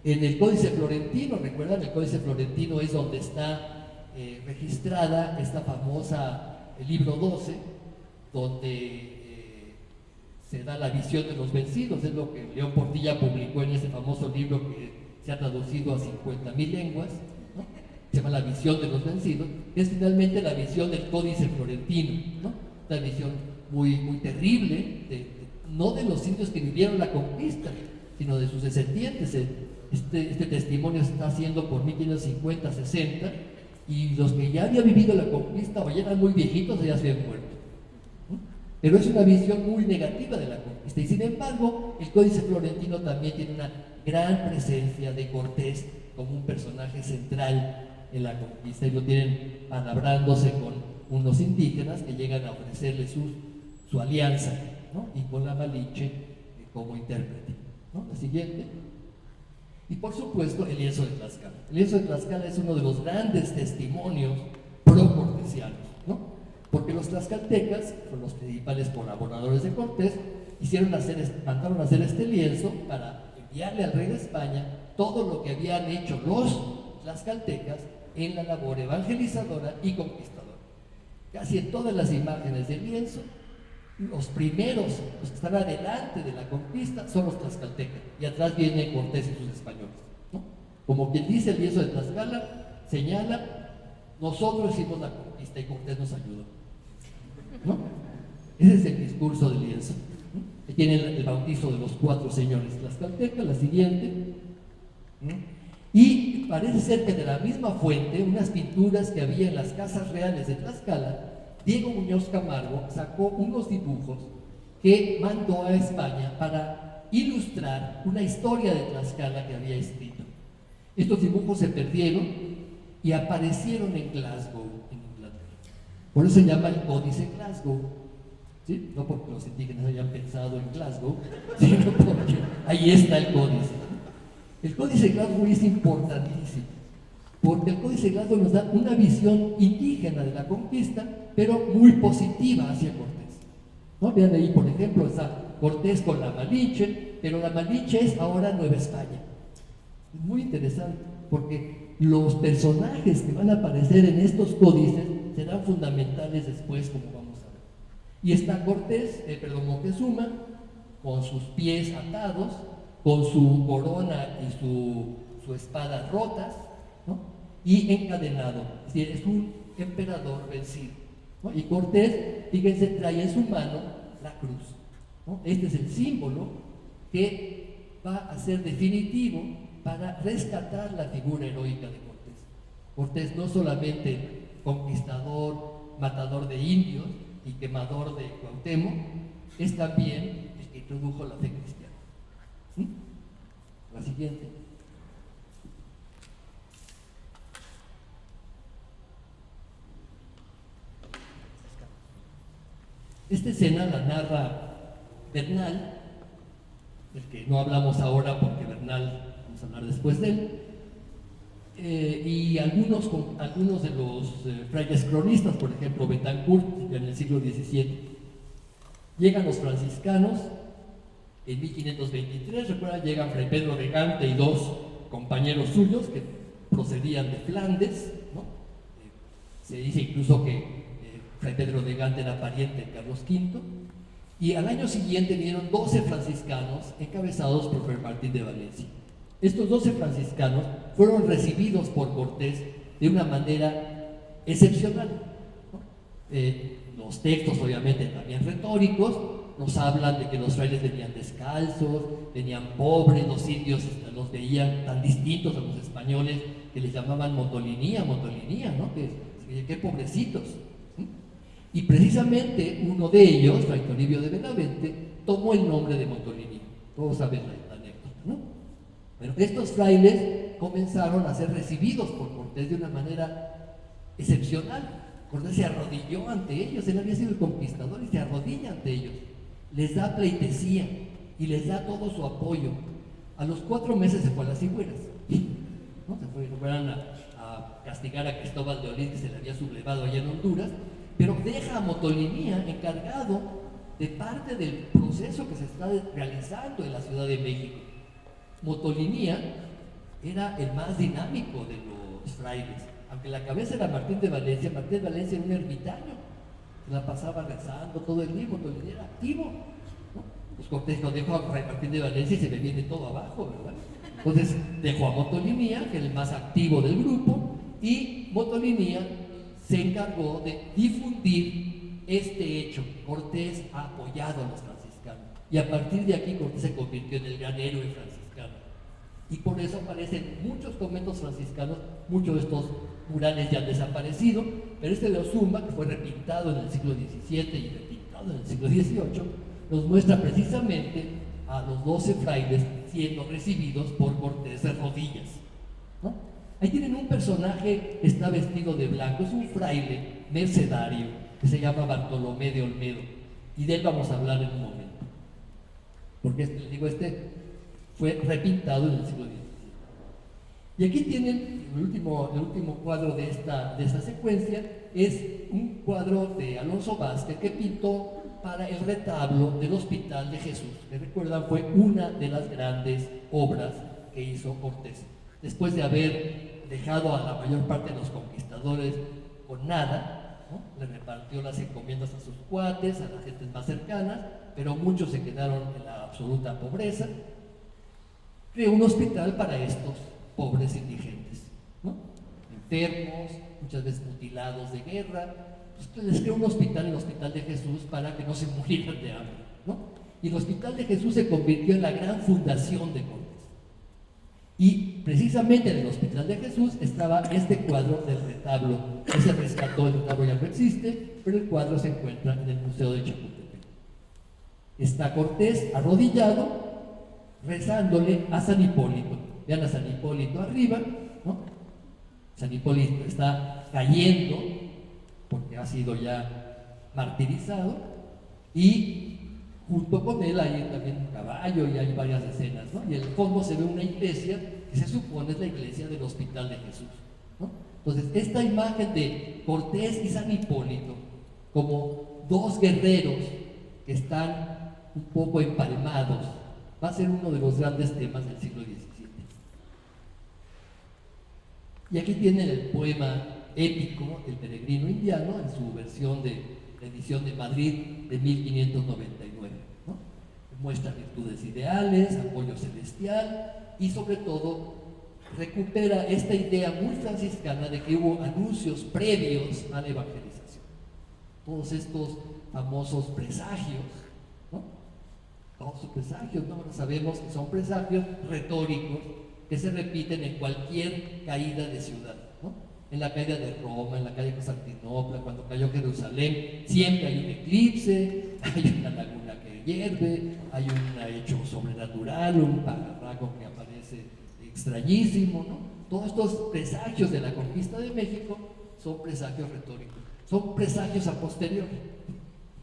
Speaker 1: En el Códice Florentino, recuerdan, el Códice Florentino es donde está registrada esta famosa libro 12, donde se da la visión de los vencidos. Es lo que León Portilla publicó en ese famoso libro que se ha traducido a 50,000 lenguas, ¿no? Se llama La visión de los vencidos. Es finalmente la visión del Códice Florentino, ¿no? Una visión muy, muy terrible, no de los indios que vivieron la conquista, sino de sus descendientes. Este testimonio se está haciendo por 1550-60, y los que ya habían vivido la conquista o ya eran muy viejitos o ya se habían muerto. Pero es una visión muy negativa de la conquista, y sin embargo el Códice Florentino también tiene una gran presencia de Cortés como un personaje central en la conquista, y lo tienen palabrándose con unos indígenas que llegan a ofrecerle su alianza. ¿no? Y con la Malinche como intérprete, ¿no? La siguiente. Y por supuesto el lienzo de Tlaxcala. El lienzo de Tlaxcala es uno de los grandes testimonios pro-cortesianos, ¿no? Porque los tlaxcaltecas, son los principales colaboradores de Cortés, mandaron a hacer este lienzo para enviarle al rey de España todo lo que habían hecho los tlaxcaltecas en la labor evangelizadora y conquistadora. Casi en todas las imágenes del lienzo, los primeros, los que están adelante de la conquista, son los tlaxcaltecas, y atrás viene Cortés y sus españoles, ¿no? Como quien dice, el lienzo de Tlaxcala señala: nosotros hicimos la conquista y Cortés nos ayudó, ¿no? Ese es el discurso del lienzo, ¿no? Que tiene el bautizo de los 4 señores tlaxcaltecas. La siguiente, ¿no? Y parece ser que de la misma fuente, unas pinturas que había en las casas reales de Tlaxcala, Diego Muñoz Camargo sacó unos dibujos que mandó a España para ilustrar una historia de Tlaxcala que había escrito. Estos dibujos se perdieron y aparecieron en Glasgow, en Inglaterra. Por eso se llama el Códice Glasgow, ¿sí? No porque los indígenas hayan pensado en Glasgow, sino porque ahí está el códice. El Códice Glasgow es importantísimo, porque el Códice Glasgow nos da una visión indígena de la conquista, pero muy positiva hacia Cortés, ¿no? Vean ahí, por ejemplo, está Cortés con la Malinche, pero la Malinche es ahora Nueva España. Es muy interesante, porque los personajes que van a aparecer en estos códices serán fundamentales después, como vamos a ver. Y está Moctezuma, con sus pies atados, con su corona y su espada rotas, ¿no? Y encadenado, es decir, es un emperador vencido, ¿no? Y Cortés, fíjense, trae en su mano la cruz, ¿no? Este es el símbolo que va a ser definitivo para rescatar la figura heroica de Cortés. Cortés no solamente conquistador, matador de indios y quemador de Cuauhtémoc, es también el que introdujo la fe cristiana. La siguiente. Esta escena la narra Bernal, del que no hablamos ahora porque Bernal, vamos a hablar después de él, y algunos de los frailes cronistas, por ejemplo Betancourt, ya en el siglo XVII. Llegan los franciscanos en 1523, recuerdan, llegan Fray Pedro de Gante y 2 compañeros suyos que procedían de Flandes, ¿no? Se dice incluso que Fray Pedro de Gante era pariente de Carlos V, y al año siguiente vinieron 12 franciscanos encabezados por Fray Martín de Valencia. Estos 12 franciscanos fueron recibidos por Cortés de una manera excepcional, ¿no? Los textos, obviamente también retóricos, nos hablan de que los frailes venían descalzos, venían pobres, los indios los veían tan distintos a los españoles que les llamaban motolinía, ¿no? Qué pobrecitos. Y precisamente uno de ellos, Fray Toribio de Benavente, tomó el nombre de Motolinía. Todos saben la anécdota, ¿no? Pero estos frailes comenzaron a ser recibidos por Cortés de una manera excepcional. Cortés se arrodilló ante ellos, él había sido el conquistador y se arrodilla ante ellos. Les da pleitesía y les da todo su apoyo. A los 4 meses se fue a las Higueras, ¿no? Fueron a castigar a Cristóbal de Olid, que se le había sublevado allá en Honduras, pero deja a Motolinía encargado de parte del proceso que se está realizando en la Ciudad de México. Motolinía era el más dinámico de los frailes, aunque la cabeza era Martín de Valencia. Martín de Valencia era un ermitaño, se la pasaba rezando todo el día. Motolinía era activo, ¿no? Pues Cortés lo dejó a Fray Martín de Valencia y se le viene todo abajo, ¿verdad? Entonces dejó a Motolinía, que era el más activo del grupo, y Motolinía se encargó de difundir este hecho. Cortés ha apoyado a los franciscanos, y a partir de aquí Cortés se convirtió en el gran héroe franciscano, y por eso aparecen muchos conventos franciscanos. Muchos de estos murales ya han desaparecido, pero este de Ozumba, que fue repintado en el siglo XVII y repintado en el siglo XVIII, nos muestra precisamente a los 12 frailes siendo recibidos por Cortés de rodillas, ¿no? Ahí tienen un personaje que está vestido de blanco, es un fraile mercedario que se llama Bartolomé de Olmedo. Y de él vamos a hablar en un momento. Porque les digo, fue repintado en el siglo XVII. Y aquí tienen el último cuadro de esta secuencia, es un cuadro de Alonso Vázquez que pintó para el retablo del Hospital de Jesús, que recuerdan fue una de las grandes obras que hizo Cortés. Después de haber dejado a la mayor parte de los conquistadores con nada, ¿no? Le repartió las encomiendas a sus cuates, a las gentes más cercanas, pero muchos se quedaron en la absoluta pobreza. Creó un hospital para estos pobres indigentes, ¿no? Enfermos, muchas veces mutilados de guerra. Pues les creó un hospital, el Hospital de Jesús, para que no se murieran de hambre, ¿no? Y el Hospital de Jesús se convirtió en la gran fundación de Cortés. Y precisamente en el Hospital de Jesús estaba este cuadro del retablo, que se rescató. El retablo ya no existe, pero el cuadro se encuentra en el Museo de Chapultepec. Está Cortés arrodillado, rezándole a San Hipólito. Vean a San Hipólito arriba, ¿no? San Hipólito está cayendo porque ha sido ya martirizado, y junto con él hay también un caballo y hay varias escenas, ¿no? Y en el fondo se ve una iglesia que se supone es la iglesia del Hospital de Jesús, ¿no? Entonces, esta imagen de Cortés y San Hipólito como dos guerreros que están un poco empalmados va a ser uno de los grandes temas del siglo XVII. Y aquí tienen el poema épico El peregrino indiano en su versión de edición de Madrid de 1599, ¿no? Muestra virtudes ideales, apoyo celestial y sobre todo recupera esta idea muy franciscana de que hubo anuncios previos a la evangelización. Todos estos famosos presagios, ¿no? Todos sus presagios, ¿no? Ahora sabemos que son presagios retóricos que se repiten en cualquier caída de ciudad, ¿no? En la caída de Roma, en la caída de Constantinopla, cuando cayó Jerusalén, siempre hay un eclipse, hay una laguna que hierve, hay un hecho sobrenatural, un pajarraco que aparece extrañísimo, ¿no? Todos estos presagios de la conquista de México son presagios retóricos, son presagios a posteriori,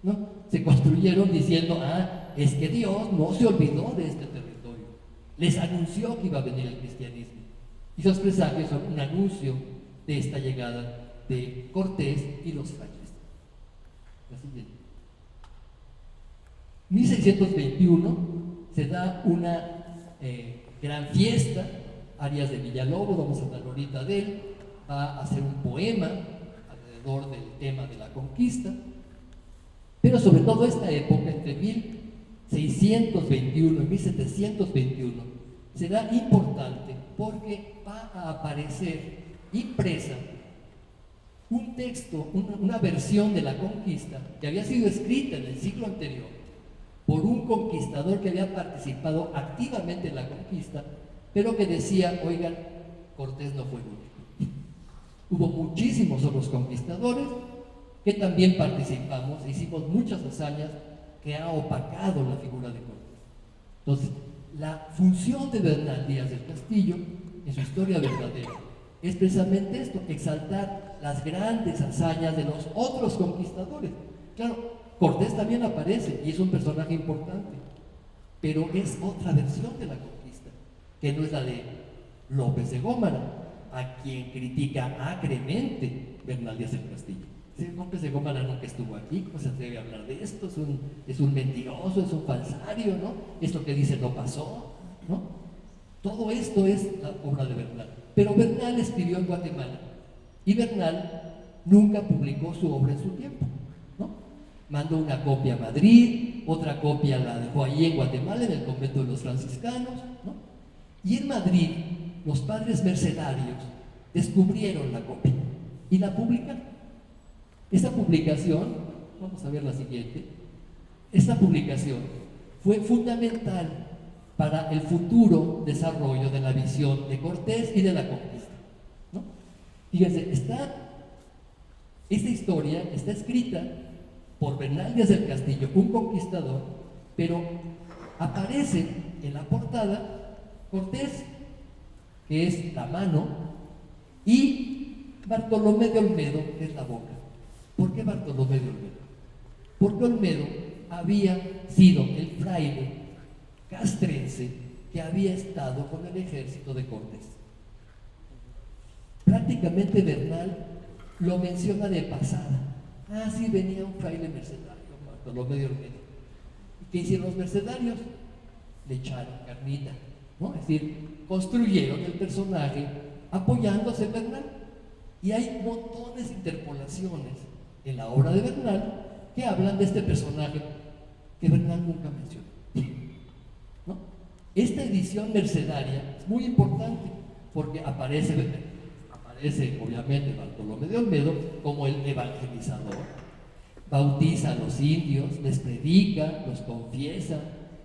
Speaker 1: ¿no? Se construyeron diciendo, es que Dios no se olvidó de este territorio, les anunció que iba a venir el cristianismo. Y esos presagios son un anuncio de esta llegada de Cortés y los frailes. La siguiente. 1621 se da una gran fiesta, Arias de Villalobos, vamos a hablar ahorita de él, va a hacer un poema alrededor del tema de la conquista, pero sobre todo esta época, entre 1621 y 1721, será importante porque va a aparecer impresa un texto, una versión de la conquista que había sido escrita en el siglo anterior por un conquistador que había participado activamente en la conquista, pero que decía, oigan, Cortés no fue el único. Hubo muchísimos otros conquistadores que también participamos, hicimos muchas hazañas que ha opacado la figura de Cortés. Entonces, la función de Bernal Díaz del Castillo en su historia verdadera es precisamente esto, exaltar las grandes hazañas de los otros conquistadores. Claro, Cortés también aparece y es un personaje importante, pero es otra versión de la conquista, que no es la de López de Gómara, a quien critica acremente Bernal Díaz del Castillo. López de Gómara nunca estuvo aquí, no se atreve a hablar de esto, es un mentiroso, es un falsario, ¿no? Esto que dice no pasó, ¿no? Todo esto es la obra de Bernal. Pero Bernal escribió en Guatemala y Bernal nunca publicó su obra en su tiempo, ¿no? Mandó una copia a Madrid, otra copia la dejó ahí en Guatemala, en el convento de los franciscanos, ¿no? Y en Madrid, los padres mercedarios descubrieron la copia y la publicaron. Esta publicación, vamos a ver la siguiente, esta publicación fue fundamental para el futuro desarrollo de la visión de Cortés y de la conquista, ¿no? Fíjense, esta historia está escrita por Bernal Díaz del Castillo, un conquistador, pero aparece en la portada Cortés, que es la mano, y Bartolomé de Olmedo, que es la boca. ¿Por qué Bartolomé de Olmedo? Porque Olmedo había sido el fraile castrense que había estado con el ejército de Cortés. Prácticamente Bernal lo menciona de pasada. Ah, sí, venía un fraile mercenario, Bartolomé de Olmedo. ¿Y qué hicieron los mercenarios? Le echaron carnita, ¿no? Es decir, construyeron el personaje apoyándose en Bernal. Y hay montones de interpolaciones en la obra de Bernal que hablan de este personaje que Bernal nunca mencionó, ¿no? Esta edición mercenaria es muy importante porque aparece obviamente Bartolomé de Olmedo como el evangelizador, bautiza a los indios, les predica, los confiesa,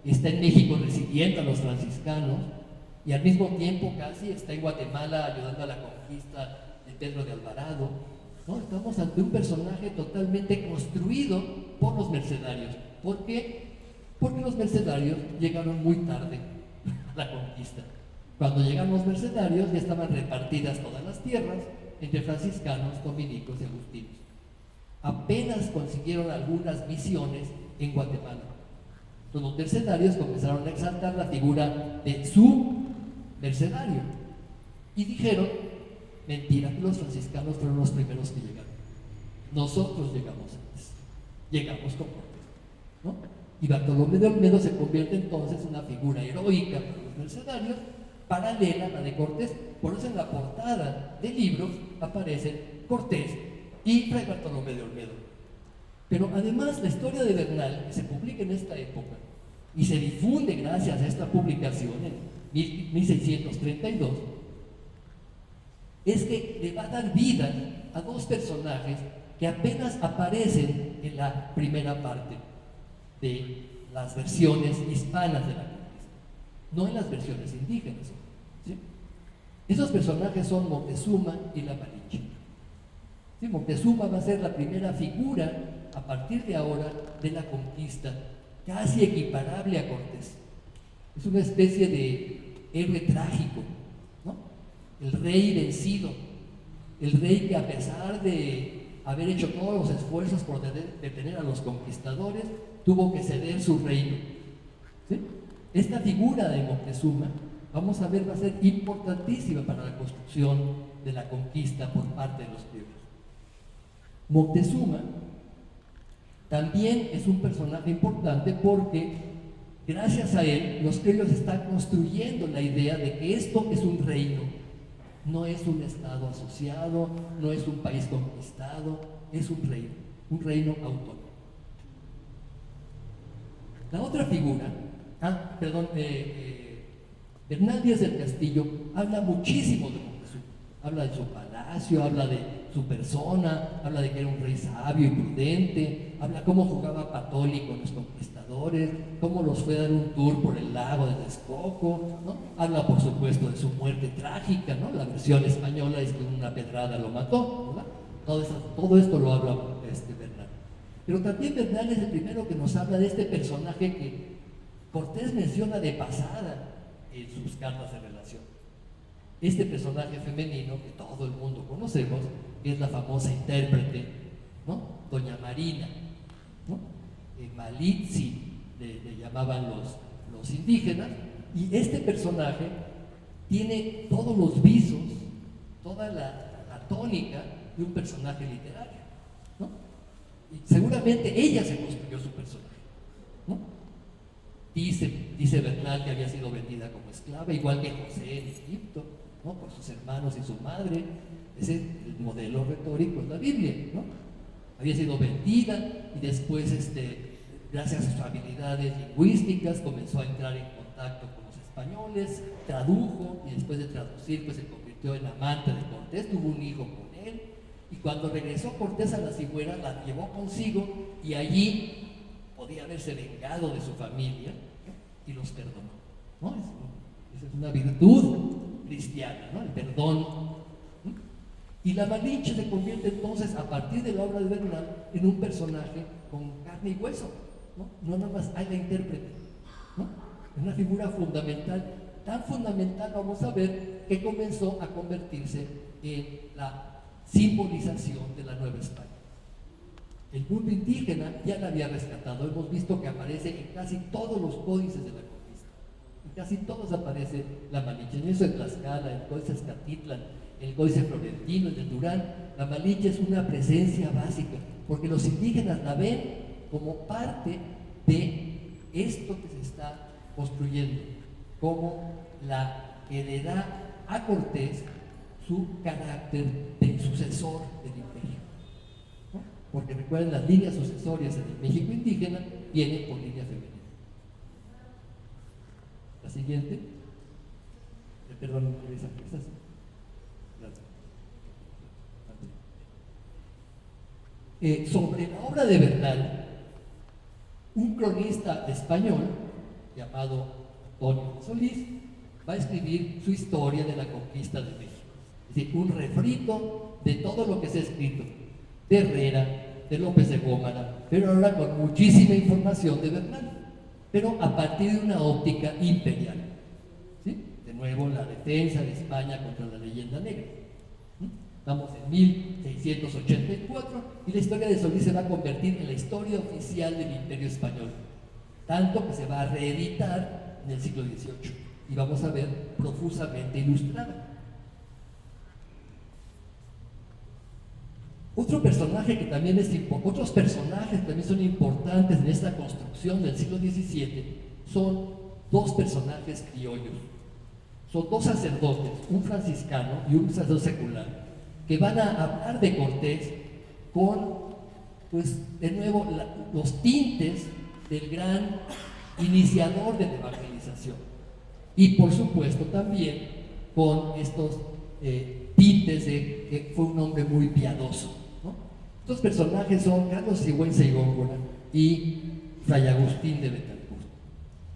Speaker 1: está en México recibiendo a los franciscanos y al mismo tiempo casi está en Guatemala ayudando a la conquista de Pedro de Alvarado, ¿no? Estamos ante un personaje totalmente construido por los mercenarios. ¿Por qué? Porque los mercenarios llegaron muy tarde a la conquista. Cuando llegaron los mercenarios ya estaban repartidas todas las tierras entre franciscanos, dominicos y agustinos. Apenas consiguieron algunas misiones en Guatemala. Entonces los mercenarios comenzaron a exaltar la figura de su mercenario y dijeron: mentira, que los franciscanos fueron los primeros que llegaron. Nosotros llegamos antes, llegamos con Cortés, ¿no? Y Bartolomé de Olmedo se convierte entonces en una figura heroica para los mercenarios, paralela a la de Cortés. Por eso en la portada del libro aparecen Cortés y Fray Bartolomé de Olmedo. Pero además la historia de Bernal, que se publica en esta época y se difunde gracias a esta publicación en 1632, es que le va a dar vida a dos personajes que apenas aparecen en la primera parte de las versiones hispanas de la conquista, no en las versiones indígenas, ¿sí? Esos personajes son Moctezuma y La Malinche. ¿Sí? Moctezuma va a ser la primera figura a partir de ahora de la conquista, casi equiparable a Cortés. Es una especie de héroe trágico, ¿no? El rey vencido, el rey que a pesar de haber hecho todos los esfuerzos por detener a los conquistadores, tuvo que ceder su reino, ¿sí? Esta figura de Moctezuma, vamos a ver, va a ser importantísima para la construcción de la conquista por parte de los criollos. Moctezuma también es un personaje importante porque gracias a él los criollos están construyendo la idea de que esto es un reino, no es un estado asociado, no es un país conquistado, es un reino autónomo. La otra figura, Bernal Díaz del Castillo habla muchísimo de Moctezuma, habla de su palacio, habla de su persona, habla de que era un rey sabio y prudente, habla cómo jugaba patoli con los conquistadores, cómo los fue a dar un tour por el lago de Texcoco, ¿no? Habla por supuesto de su muerte trágica, ¿no? La versión española es que una pedrada lo mató, ¿verdad? Todo esto lo habla Bernal. Pero también Bernal es el primero que nos habla de este personaje que Cortés menciona de pasada en sus cartas de relación. Este personaje femenino que todo el mundo conocemos es la famosa intérprete, ¿no? Doña Marina, ¿no? Malitzi le llamaban los indígenas, y este personaje tiene todos los visos, toda la tónica de un personaje literario, ¿no? Y seguramente ella se construyó su personaje, ¿no? Dice Bernal que había sido vendida como esclava, igual que José en Egipto, ¿no? Por sus hermanos y su madre. Ese es el modelo retórico en la Biblia, ¿no? Había sido vendida y después, gracias a sus habilidades lingüísticas, comenzó a entrar en contacto con los españoles, tradujo y después de traducir, pues se convirtió en amante de Cortés, tuvo un hijo con él, y cuando regresó Cortés a la Sigüenza la llevó consigo y allí podía haberse vengado de su familia, ¿no? Y los perdonó, ¿no? Esa es una virtud cristiana, ¿no? El perdón. Y la Malinche se convierte entonces, a partir de la obra de Bernal, en un personaje con carne y hueso, ¿no? No nada más hay la intérprete, ¿no? Es una figura fundamental, tan fundamental, vamos a ver, que comenzó a convertirse en la simbolización de la Nueva España. El mundo indígena ya la había rescatado. Hemos visto que aparece en casi todos los códices de la conquista. En casi todos aparece la Malinche. En eso de Tlaxcala, el códice Azcatitlan, el códice florentino, el de Durán. La Malinche es una presencia básica, porque los indígenas la ven como parte de esto que se está construyendo, como la que le da a Cortés su carácter de sucesor del imperio. ¿No? Porque recuerden, las líneas sucesorias en el México indígena vienen por línea femenina. La siguiente. Perdón, Teresa, ¿estás? Sobre la obra de Bernal, un cronista español llamado Antonio Solís va a escribir su historia de la conquista de México. Es decir, un refrito de todo lo que se ha escrito de Herrera, de López de Gómara, pero ahora con muchísima información de Bernal, pero a partir de una óptica imperial. ¿Sí? De nuevo, la defensa de España contra la leyenda negra. Estamos en 1684 y la historia de Solís se va a convertir en la historia oficial del Imperio Español, tanto que se va a reeditar en el siglo XVIII y vamos a ver profusamente ilustrada. Otros personajes que también son importantes en esta construcción del siglo XVII son dos personajes criollos. Son dos sacerdotes, un franciscano y un sacerdote secular, que van a hablar de Cortés con, pues, de nuevo, los tintes del gran iniciador de la evangelización. Y por supuesto también con estos tintes de que fue un hombre muy piadoso, ¿no? Estos personajes son Carlos Sigüenza y Góngora y Fray Agustín de Betancourt.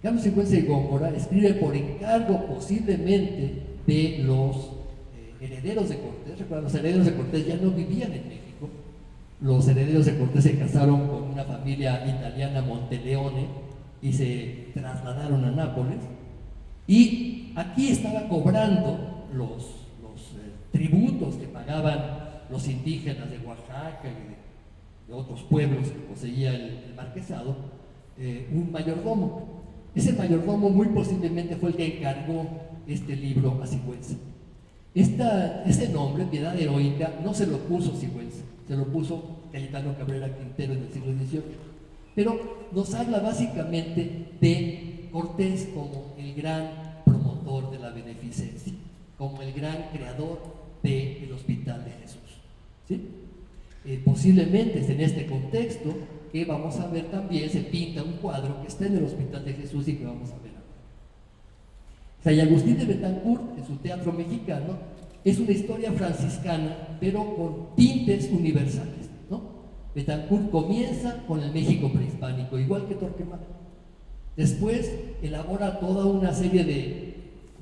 Speaker 1: Carlos Sigüenza y Góngora escribe por encargo posiblemente de los herederos de Cortés. Recuerden, los herederos de Cortés ya no vivían en México. Los herederos de Cortés se casaron con una familia italiana, Monteleone, y se trasladaron a Nápoles. Y aquí estaba cobrando los tributos que pagaban los indígenas de Oaxaca y de otros pueblos que poseía el marquesado, un mayordomo. Ese mayordomo muy posiblemente fue el que encargó este libro a Sigüenza. Ese nombre, Piedad Heroica, no se lo puso Sigüenza, se lo puso Cayetano Cabrera Quintero en el siglo XVIII. Pero nos habla básicamente de Cortés como el gran promotor de la beneficencia, como el gran creador del Hospital de Jesús. ¿Sí? Posiblemente es en este contexto que vamos a ver también, se pinta un cuadro que está en el Hospital de Jesús y que vamos a ver. Fray Agustín de Betancourt, en su teatro mexicano, es una historia franciscana, pero con tintes universales, ¿no? Betancourt comienza con el México prehispánico, igual que Torquemada. Después elabora toda una serie de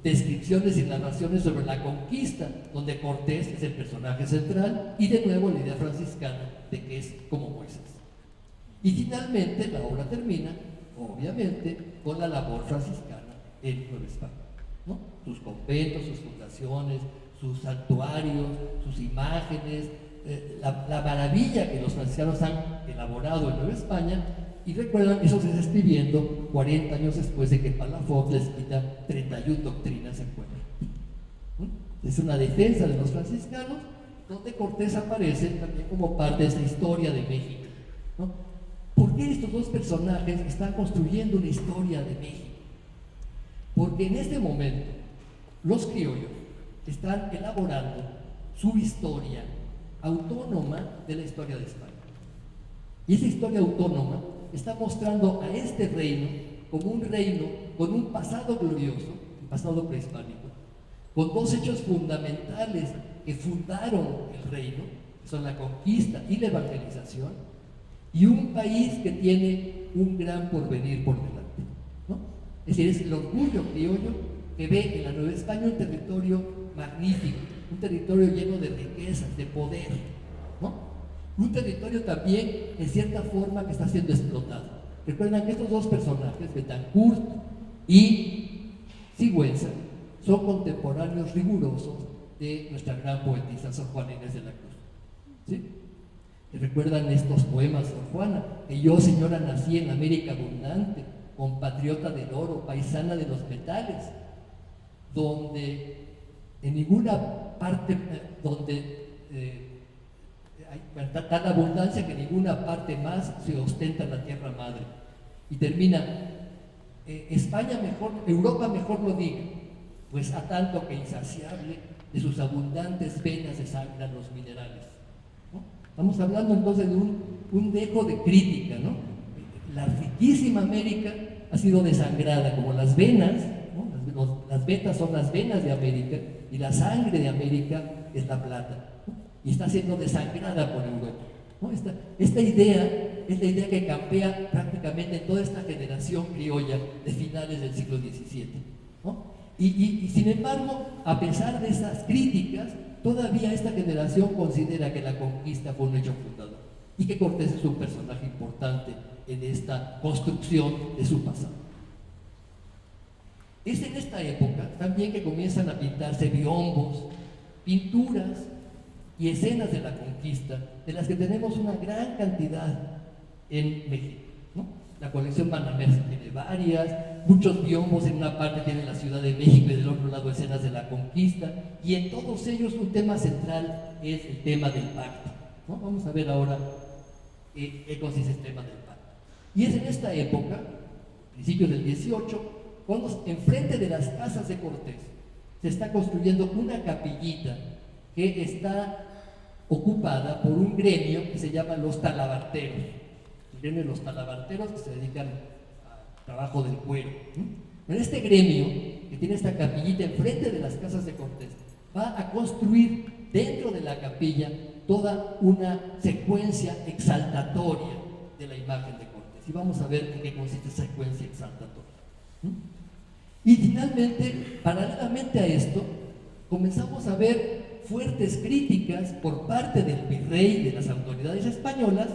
Speaker 1: descripciones y narraciones sobre la conquista, donde Cortés es el personaje central, y de nuevo la idea franciscana de que es como Moisés. Y finalmente la obra termina, obviamente, con la labor franciscana en Nueva España, ¿no? Sus conventos, sus fundaciones, sus santuarios, sus imágenes, la maravilla que los franciscanos han elaborado en Nueva España. Y recuerdan, eso se está escribiendo 40 años después de que Palafox les quita 31 doctrinas en Puebla. Es una defensa de los franciscanos, donde Cortés aparece también como parte de esta historia de México, ¿no? ¿Por qué estos dos personajes están construyendo una historia de México? Porque en este momento los criollos están elaborando su historia autónoma de la historia de España. Y esa historia autónoma está mostrando a este reino como un reino con un pasado glorioso, un pasado prehispánico, con dos hechos fundamentales que fundaron el reino, que son la conquista y la evangelización, y un país que tiene un gran porvenir por delante, ¿no? Es decir, es el orgullo criollo que ve en la Nueva España un territorio magnífico, un territorio lleno de riquezas, de poder, ¿no? Un territorio también, en cierta forma, que está siendo explotado. Recuerdan que estos dos personajes, Betancourt y Sigüenza, son contemporáneos rigurosos de nuestra gran poetisa Sor Juana Inés de la Cruz. ¿Sí? Recuerdan estos poemas, Sor Juana, que yo, señora, nací en América abundante, compatriota del oro, paisana de los metales, donde en ninguna parte, hay tal abundancia que en ninguna parte más se ostenta la tierra madre. Y termina, España mejor, Europa mejor lo diga, pues a tanto que insaciable de sus abundantes venas se sangran los minerales. ¿No? Estamos hablando entonces de un dejo de crítica, ¿no? La riquísima América ha sido desangrada, como las venas, ¿no? Las vetas son las venas de América y la sangre de América es la plata, ¿no? Y está siendo desangrada por Europa, ¿no? Esta idea es la idea que campea prácticamente en toda esta generación criolla de finales del siglo XVII, ¿no? Y sin embargo, a pesar de esas críticas, todavía esta generación considera que la conquista fue un hecho fundador y que Cortés es un personaje importante en esta construcción de su pasado. Es en esta época también que comienzan a pintarse biombos, pinturas y escenas de la conquista, de las que tenemos una gran cantidad en México, ¿no? La colección Banamex tiene varias, muchos biombos en una parte tienen la Ciudad de México y del otro lado escenas de la conquista, y en todos ellos un tema central es el tema del pacto, ¿no? Vamos a ver ahora qué consiste el tema del pacto. Y es en esta época, principios del 18, cuando enfrente de las casas de Cortés se está construyendo una capillita que está ocupada por un gremio que se llama los talabarteros. El gremio de los talabarteros, que se dedican al trabajo del cuero. En este gremio, que tiene esta capillita enfrente de las casas de Cortés, va a construir dentro de la capilla toda una secuencia exaltatoria de la imagen de Cortés. Y vamos a ver en qué consiste esa secuencia exaltatoria. Y finalmente, paralelamente a esto, comenzamos a ver fuertes críticas por parte del virrey y de las autoridades españolas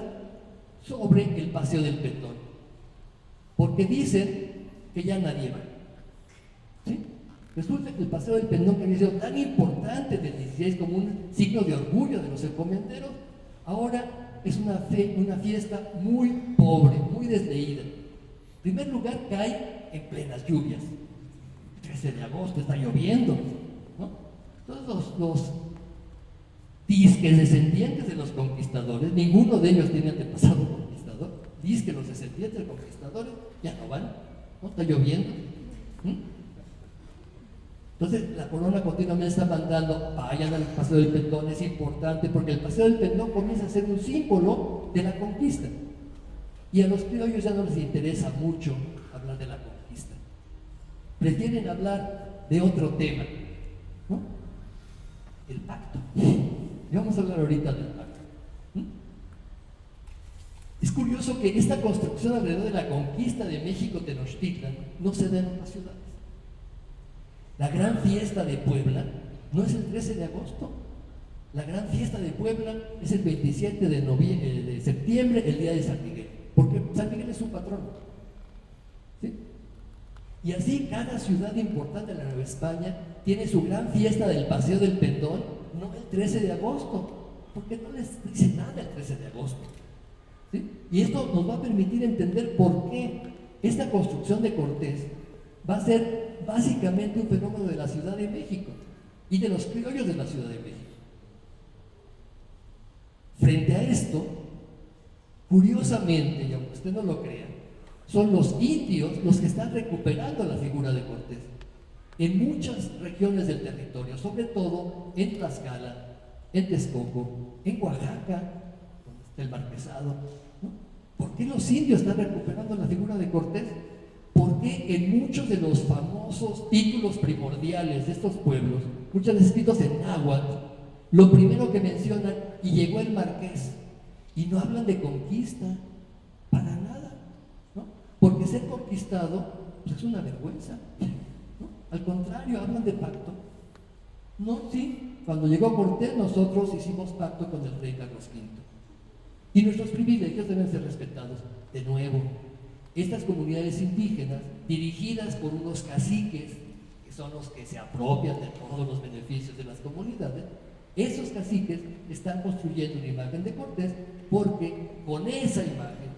Speaker 1: sobre el Paseo del Pendón, porque dicen que ya nadie va, ¿sí? Resulta que el Paseo del Pendón, que había sido tan importante del 16 como un signo de orgullo de los encomenderos, ahora es una fiesta muy pobre, muy desleída. En primer lugar, cae en plenas lluvias. El 13 de agosto está lloviendo, ¿no? Todos los disques descendientes de los conquistadores, ninguno de ellos tiene antepasado conquistador, disque los descendientes de los conquistadores ya no van, ¿no? Está lloviendo. Entonces la corona continuamente está mandando, vayan al Paseo del Pendón, es importante, porque el Paseo del Pendón comienza a ser un símbolo de la conquista. Y a los criollos ya no les interesa mucho hablar de la conquista. Prefieren hablar de otro tema, ¿no? El pacto. Y vamos a hablar ahorita del pacto. Es curioso que esta construcción alrededor de la conquista de México Tenochtitlan no se da en otras ciudades. La gran fiesta de Puebla no es el 13 de agosto. La gran fiesta de Puebla es el 27 de septiembre, el día de San Miguel, porque San Miguel es su patrono, ¿sí? Y así cada ciudad importante de la Nueva España tiene su gran fiesta del Paseo del Pendón, no el 13 de agosto, porque no les dice nada el 13 de agosto, ¿sí? Y esto nos va a permitir entender por qué esta construcción de Cortés va a ser básicamente un fenómeno de la Ciudad de México y de los criollos de la Ciudad de México. Frente a esto, curiosamente, y aunque usted no lo crea, son los indios los que están recuperando la figura de Cortés en muchas regiones del territorio, sobre todo en Tlaxcala, en Texcoco, en Oaxaca, donde está el marquesado, ¿no? ¿Por qué los indios están recuperando la figura de Cortés? Porque en muchos de los famosos títulos primordiales de estos pueblos, muchas veces escritos en náhuatl, lo primero que mencionan, y llegó el marqués, y no hablan de conquista, para nada, ¿no? Porque ser conquistado pues es una vergüenza, ¿no? Al contrario, hablan de pacto. No, sí, cuando llegó Cortés nosotros hicimos pacto con el rey Carlos V. Y nuestros privilegios deben ser respetados. De nuevo, estas comunidades indígenas, dirigidas por unos caciques, que son los que se apropian de todos los beneficios de las comunidades, Esos caciques están construyendo una imagen de Cortés porque con esa imagen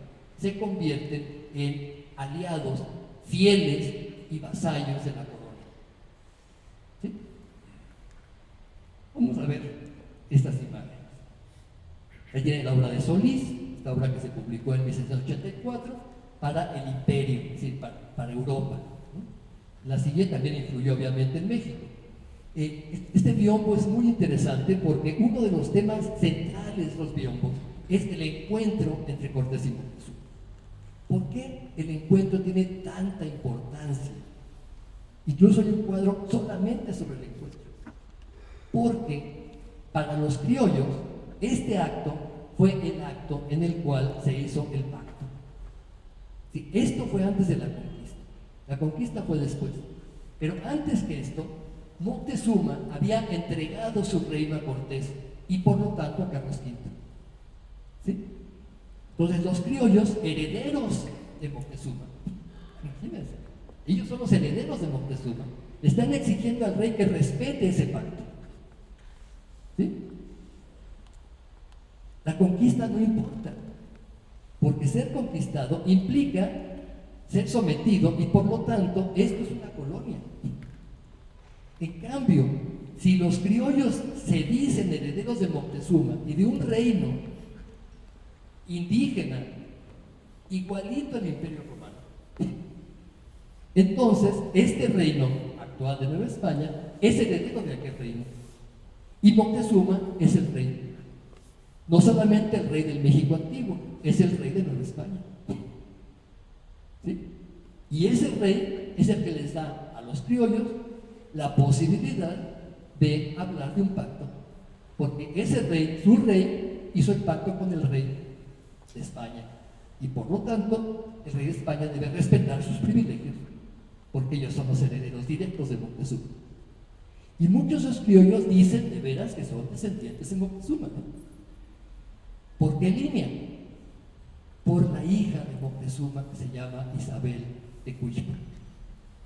Speaker 1: se convierten en aliados fieles y vasallos de la corona. ¿Sí? Vamos a ver estas imágenes. Ahí tienen la obra de Solís, esta obra que se publicó en 1684 para el imperio, es decir, para Europa, ¿no? La siguiente también influyó obviamente en México. Este biombo es muy interesante porque uno de los temas centrales de los biombos es el encuentro entre Cortés y Moctezuma. ¿Por qué el encuentro tiene tanta importancia? Incluso hay un cuadro solamente sobre el encuentro. Porque para los criollos, este acto fue el acto en el cual se hizo el pacto. Sí, esto fue antes de la conquista. La conquista fue después. Pero antes que esto, Moctezuma había entregado su reino a Cortés y por lo tanto a Carlos V. ¿Sí? Entonces los criollos, herederos de Moctezuma, imagínense, ellos son los herederos de Moctezuma, le están exigiendo al rey que respete ese pacto. ¿Sí? La conquista no importa, porque ser conquistado implica ser sometido y por lo tanto esto es una colonia. En cambio, si los criollos se dicen herederos de Moctezuma y de un reino indígena igualito al Imperio Romano, entonces este reino actual de Nueva España es heredero de aquel reino y Moctezuma es el rey, no solamente el rey del México antiguo, es el rey de Nueva España. ¿Sí? Y ese rey es el que les da a los criollos la posibilidad de hablar de un pacto, porque ese rey, su rey, hizo el pacto con el rey de España y por lo tanto el rey de España debe respetar sus privilegios porque ellos son los herederos directos de Moctezuma. Y muchos de los criollos dicen de veras que son descendientes de Moctezuma, ¿no? ¿Por qué línea? Por la hija de Moctezuma que se llama Isabel de Cuixpa.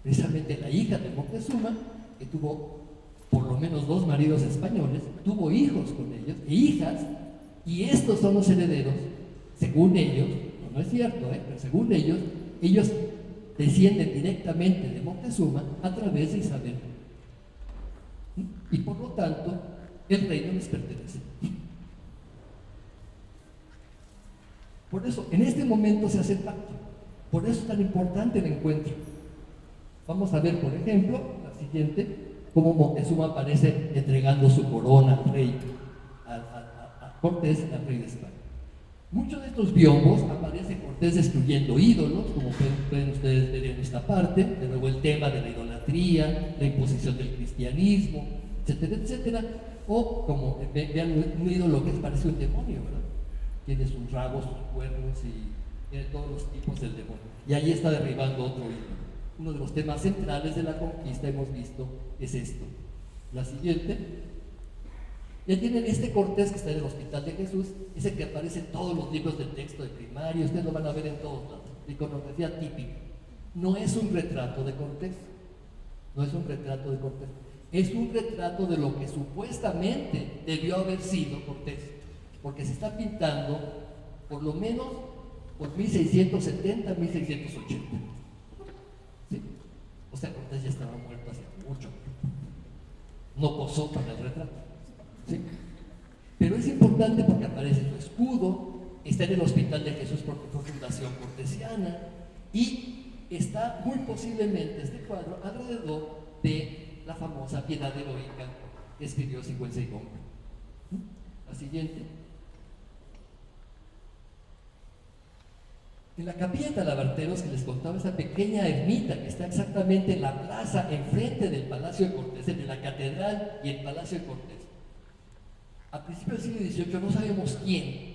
Speaker 1: Precisamente la hija de Moctezuma, que tuvo por lo menos 2 maridos españoles, tuvo hijos con ellos e hijas, y estos son los herederos, según ellos, no es cierto, pero según ellos descienden directamente de Moctezuma a través de Isabel. Y por lo tanto, el reino les pertenece. Por eso, en este momento se hace el pacto. Por eso es tan importante el encuentro. Vamos a ver, por ejemplo, la siguiente, cómo Moctezuma aparece entregando su corona al rey, a Cortés, al rey de España. Muchos de estos biombos aparece Cortés destruyendo ídolos, como pueden ustedes ver en esta parte, de nuevo el tema de la idolatría, la imposición del cristianismo, etcétera, etcétera, o como vean un ídolo que parece un demonio, ¿verdad? Tiene sus rabos, sus cuernos y tiene todos los tipos del demonio. Y ahí está derribando otro ídolo. Uno de los temas centrales de la conquista, hemos visto, es esto. La siguiente. Ya tienen este Cortés que está en el Hospital de Jesús, es el que aparece en todos los libros de texto de primaria, ustedes lo van a ver en todos lados, de iconografía típica. No es un retrato de Cortés, no es un retrato de Cortés, es un retrato de lo que supuestamente debió haber sido Cortés, porque se está pintando por lo menos por 1670, 1680. ¿Sí? O sea, Cortés ya estaba muerto hace mucho, no posó para el retrato. ¿Sí? Pero es importante porque aparece su escudo, está en el Hospital de Jesús porque fue fundación cortesiana y está muy posiblemente este cuadro alrededor de la famosa Piedad Heroica que escribió Sigüenza y Gómez. La siguiente. En la capilla de Talabarteros que les contaba, esa pequeña ermita que está exactamente en la plaza enfrente del Palacio de Cortés, entre la catedral y el Palacio de Cortés. A principios del siglo XVIII, no sabemos quién,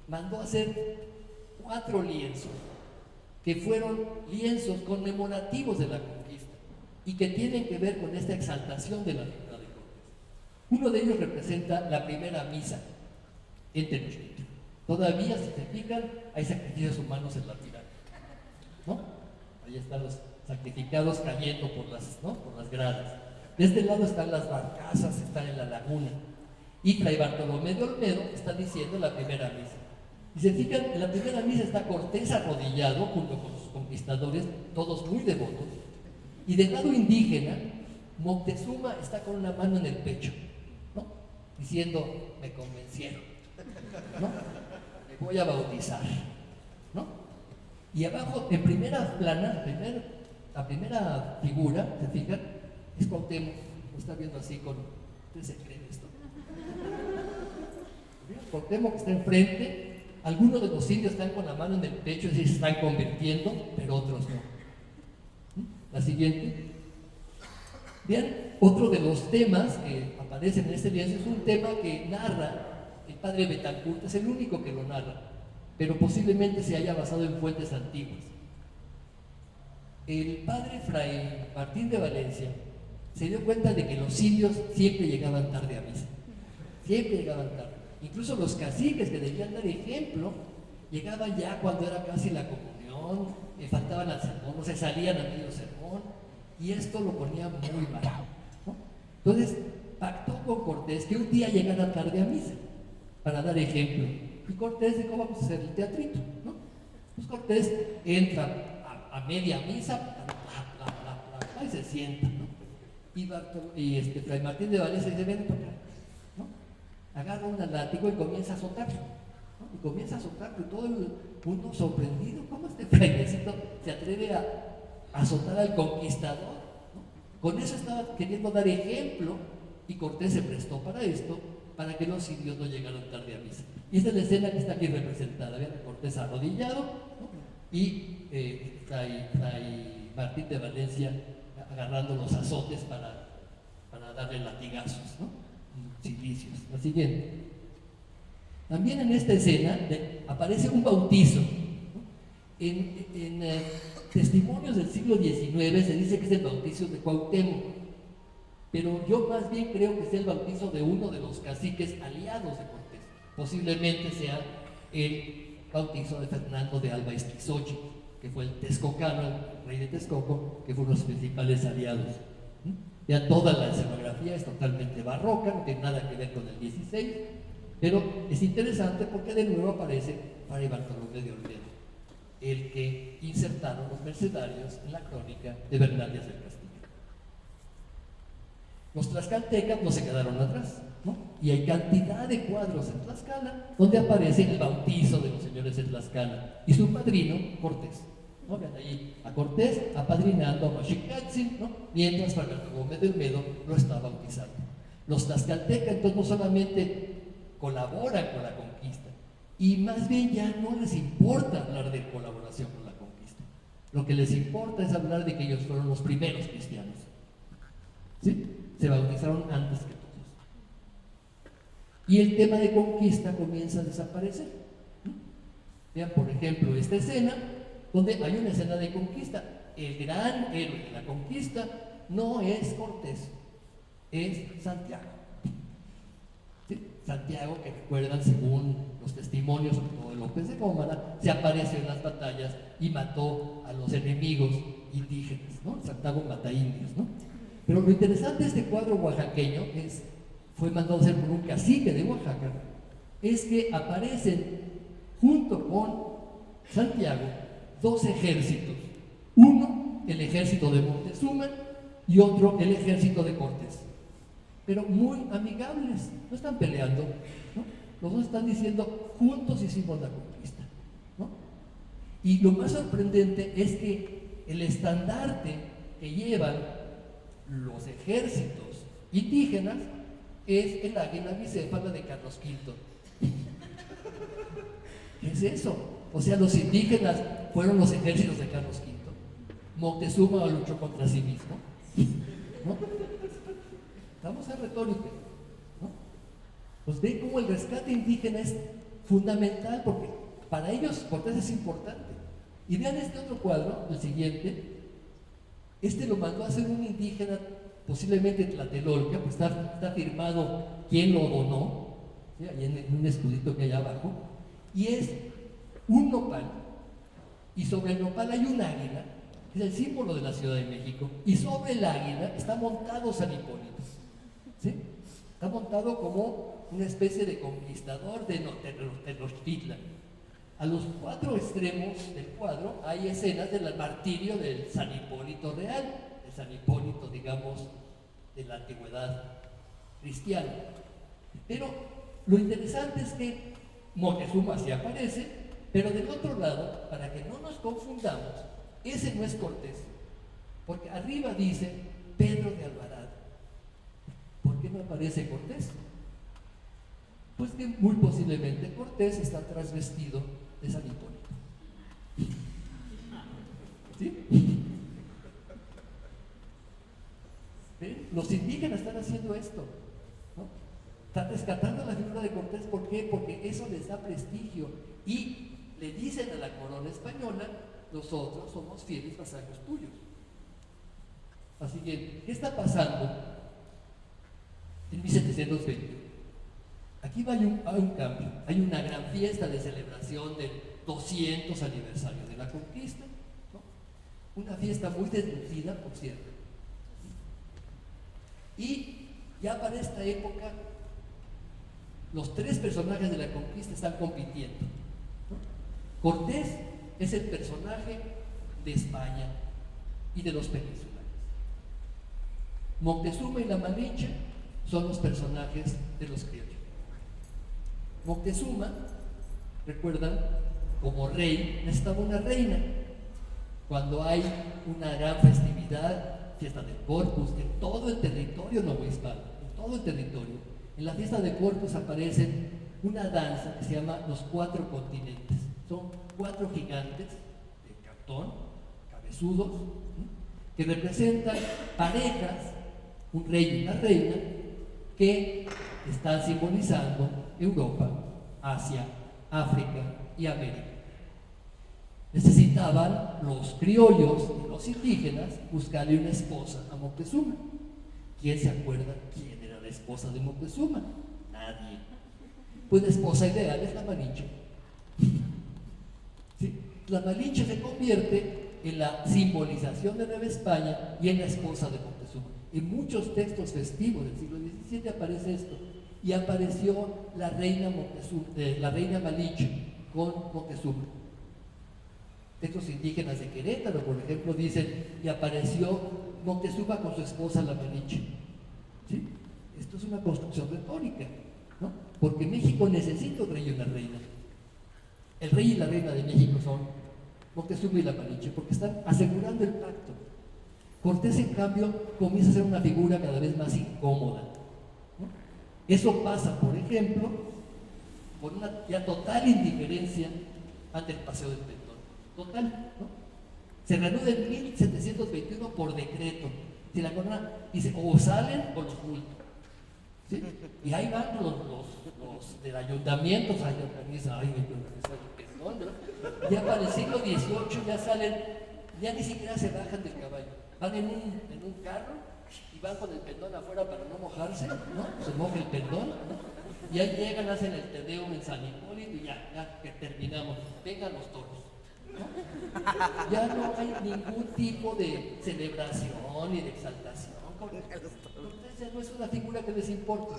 Speaker 1: mandó a hacer 4 lienzos, que fueron lienzos conmemorativos de la conquista y que tienen que ver con esta exaltación de la figura de Cortés. Uno de ellos representa la primera misa en Tenochtitlan. Todavía, si se fijan, hay sacrificios humanos en la pirámide, ¿no? Ahí están los sacrificados cayendo por las gradas. De este lado están las barcazas, están en la laguna. Y Fray Bartolomé de Olmedo está diciendo la primera misa. Y se fijan, en la primera misa está Cortés arrodillado junto con sus conquistadores, todos muy devotos. Y del lado indígena, Moctezuma está con una mano en el pecho, ¿no? Diciendo, me convencieron, ¿no? Me voy a bautizar, ¿no? Y abajo, en primera plana, la primera figura, ¿se fijan? Es Cuauhtémoc, lo está viendo así con... ¿Ustedes se creen esto? Cuauhtémoc está enfrente, algunos de los indios están con la mano en el pecho, es decir, se están convirtiendo, pero otros no. La siguiente. Bien, otro de los temas que aparecen en este lienzo es un tema que narra el padre Betancourt, es el único que lo narra, pero posiblemente se haya basado en fuentes antiguas. El padre Fray Martín de Valencia se dio cuenta de que los indios siempre llegaban tarde a misa, siempre llegaban tarde. Incluso los caciques que debían dar ejemplo llegaban ya cuando era casi la comunión, faltaban al sermón, o se salían a medio sermón, y esto lo ponía muy mal, ¿no? Entonces pactó con Cortés que un día llegara tarde a misa para dar ejemplo. Y Cortés dijo, vamos a hacer el teatrito, ¿no? Pues Cortés entra a media misa, y se sienta, ¿no? Y Fray Martín de Valencia dice, ven para acá, ¿no? Agarra un látigo y comienza a azotarlo, ¿no? Y comienza a azotarlo, y todo el mundo sorprendido, ¿cómo este frailecito se atreve a azotar al conquistador, ¿no? Con eso estaba queriendo dar ejemplo, y Cortés se prestó para esto, para que los indios no llegaran tarde a misa. Y esta es la escena que está aquí representada, ¿ven? Cortés arrodillado, ¿no? Y Fray Martín de Valencia agarrando los azotes para darle latigazos, ¿no? Cilicios. La siguiente. También en esta escena aparece un bautizo, ¿no? En testimonios del siglo XIX se dice que es el bautizo de Cuauhtémoc, pero yo más bien creo que es el bautizo de uno de los caciques aliados de Cortés. Posiblemente sea el bautizo de Fernando de Alba Estizochi, que fue el texcocano, el rey de Texcoco, que fue uno de los principales aliados. Ya toda la escenografía es totalmente barroca, no tiene nada que ver con el 16, pero es interesante porque de nuevo aparece Fray Bartolomé de Olmedo, el que insertaron los mercedarios en la crónica de Bernaldez del Castillo. Los tlaxcaltecas no se quedaron atrás, ¿no? Y hay cantidad de cuadros en Tlaxcala donde aparece el bautizo de los señores de Tlaxcala y su padrino, Cortés, ¿no? Vean ahí a Cortés apadrinando a Maxicatzin, ¿no? Mientras Fray Bartolomé de Olmedo lo está bautizando. Los tlaxcaltecas entonces no solamente colaboran con la conquista, y más bien ya no les importa hablar de colaboración con la conquista. Lo que les importa es hablar de que ellos fueron los primeros cristianos, ¿sí? Se bautizaron antes que todos. Y el tema de conquista comienza a desaparecer. Vean, por ejemplo, esta escena, donde hay una escena de conquista. El gran héroe de la conquista no es Cortés, es Santiago. ¿Sí? Santiago, que recuerdan, según los testimonios, sobre todo de López de Gómara, se apareció en las batallas y mató a los enemigos indígenas, ¿no? Santiago mata indios, ¿no? Pero lo interesante de este cuadro oaxaqueño fue mandado a hacer por un cacique de Oaxaca, es que aparecen junto con Santiago dos ejércitos. Uno, el ejército de Moctezuma, y otro, el ejército de Cortés. Pero muy amigables, no están peleando, ¿no? Los dos están diciendo, juntos hicimos la conquista, ¿no? Y lo más sorprendente es que el estandarte que llevan los ejércitos indígenas es el águila bicéfala de Carlos V. ¿Qué es eso? O sea, los indígenas fueron los ejércitos de Carlos V. Moctezuma luchó contra sí mismo, ¿no? Estamos en retórica, ¿no? Pues ven cómo el rescate indígena es fundamental, porque para ellos Cortés es importante. Y vean este otro cuadro, el siguiente. Este lo mandó a hacer un indígena, posiblemente Tlatelolca, pues está firmado quién lo donó, ¿sí? Ahí en un escudito que hay abajo, y es un nopal, y sobre el nopal hay un águila, que es el símbolo de la Ciudad de México, y sobre el águila está montado San Hipólito, ¿sí? Está montado como una especie de conquistador de Tenochtitlan. A los cuatro extremos del cuadro hay escenas del martirio del San Hipólito real, el San Hipólito, digamos, de la antigüedad cristiana. Pero lo interesante es que Moctezuma sí aparece, pero del otro lado, para que no nos confundamos, ese no es Cortés, porque arriba dice Pedro de Alvarado. ¿Por qué no aparece Cortés? Pues que muy posiblemente Cortés está trasvestido de San Hipólito. ¿Sí? ¿Ven? Los indígenas están haciendo esto, ¿no? Están rescatando la figura de Cortés. ¿Por qué? Porque eso les da prestigio y le dicen a la corona española: nosotros somos fieles vasallos tuyos. Así que, ¿qué está pasando en 1720? Aquí hay un cambio, hay una gran fiesta de celebración del 200 aniversario de la conquista, ¿no? Una fiesta muy deslucida, por cierto. Y ya para esta época, los tres personajes de la conquista están compitiendo, ¿no? Cortés es el personaje de España y de los peninsulares. Moctezuma y la Malinche son los personajes de los criollos. Moctezuma, recuerdan, como rey necesitaba una reina. Cuando hay una gran festividad, fiesta de Corpus, en todo el territorio novohispano, en todo el territorio, en la fiesta de Corpus aparece una danza que se llama los cuatro continentes. Son cuatro gigantes de cartón, cabezudos, ¿sí?, que representan parejas, un rey y una reina, que están simbolizando Europa, Asia, África y América. Necesitaban los criollos y los indígenas buscarle una esposa a Moctezuma. ¿Quién se acuerda quién era la esposa de Moctezuma? Nadie. Pues la esposa ideal es la Malinche. ¿Sí? La Malinche se convierte en la simbolización de Nueva España y en la esposa de Moctezuma. En muchos textos festivos del siglo XVII aparece esto. Y apareció la reina Malinche con Moctezuma. Textos indígenas de Querétaro, por ejemplo, dicen: y apareció Moctezuma con su esposa la Malinche. ¿Sí? Esto es una construcción retórica, ¿no? Porque México necesita un rey y una reina. El rey y la reina de México son Moctezuma y la Malinche, porque están asegurando el pacto. Cortés, en cambio, comienza a ser una figura cada vez más incómoda, ¿no? Eso pasa, por ejemplo, por una ya total indiferencia ante el paseo del Pendón. Total, ¿no? Se reanuda en 1721 por decreto. Si la corona dice: o salen o los multan, ¿sí? Y ahí van los del ayuntamiento, se organiza, el pendón, ¿no? Ya para el siglo XVIII ya salen, ya ni siquiera se bajan del caballo. Van en un carro y van con el pendón afuera para no mojarse, ¿no? Se moja el pendón, ¿no? Y ahí llegan, hacen el Tedeum en San Hipólito y ya que terminamos. Vengan los toros, ¿no? Ya no hay ningún tipo de celebración ni de exaltación. Cortés ya no es una figura que les importa.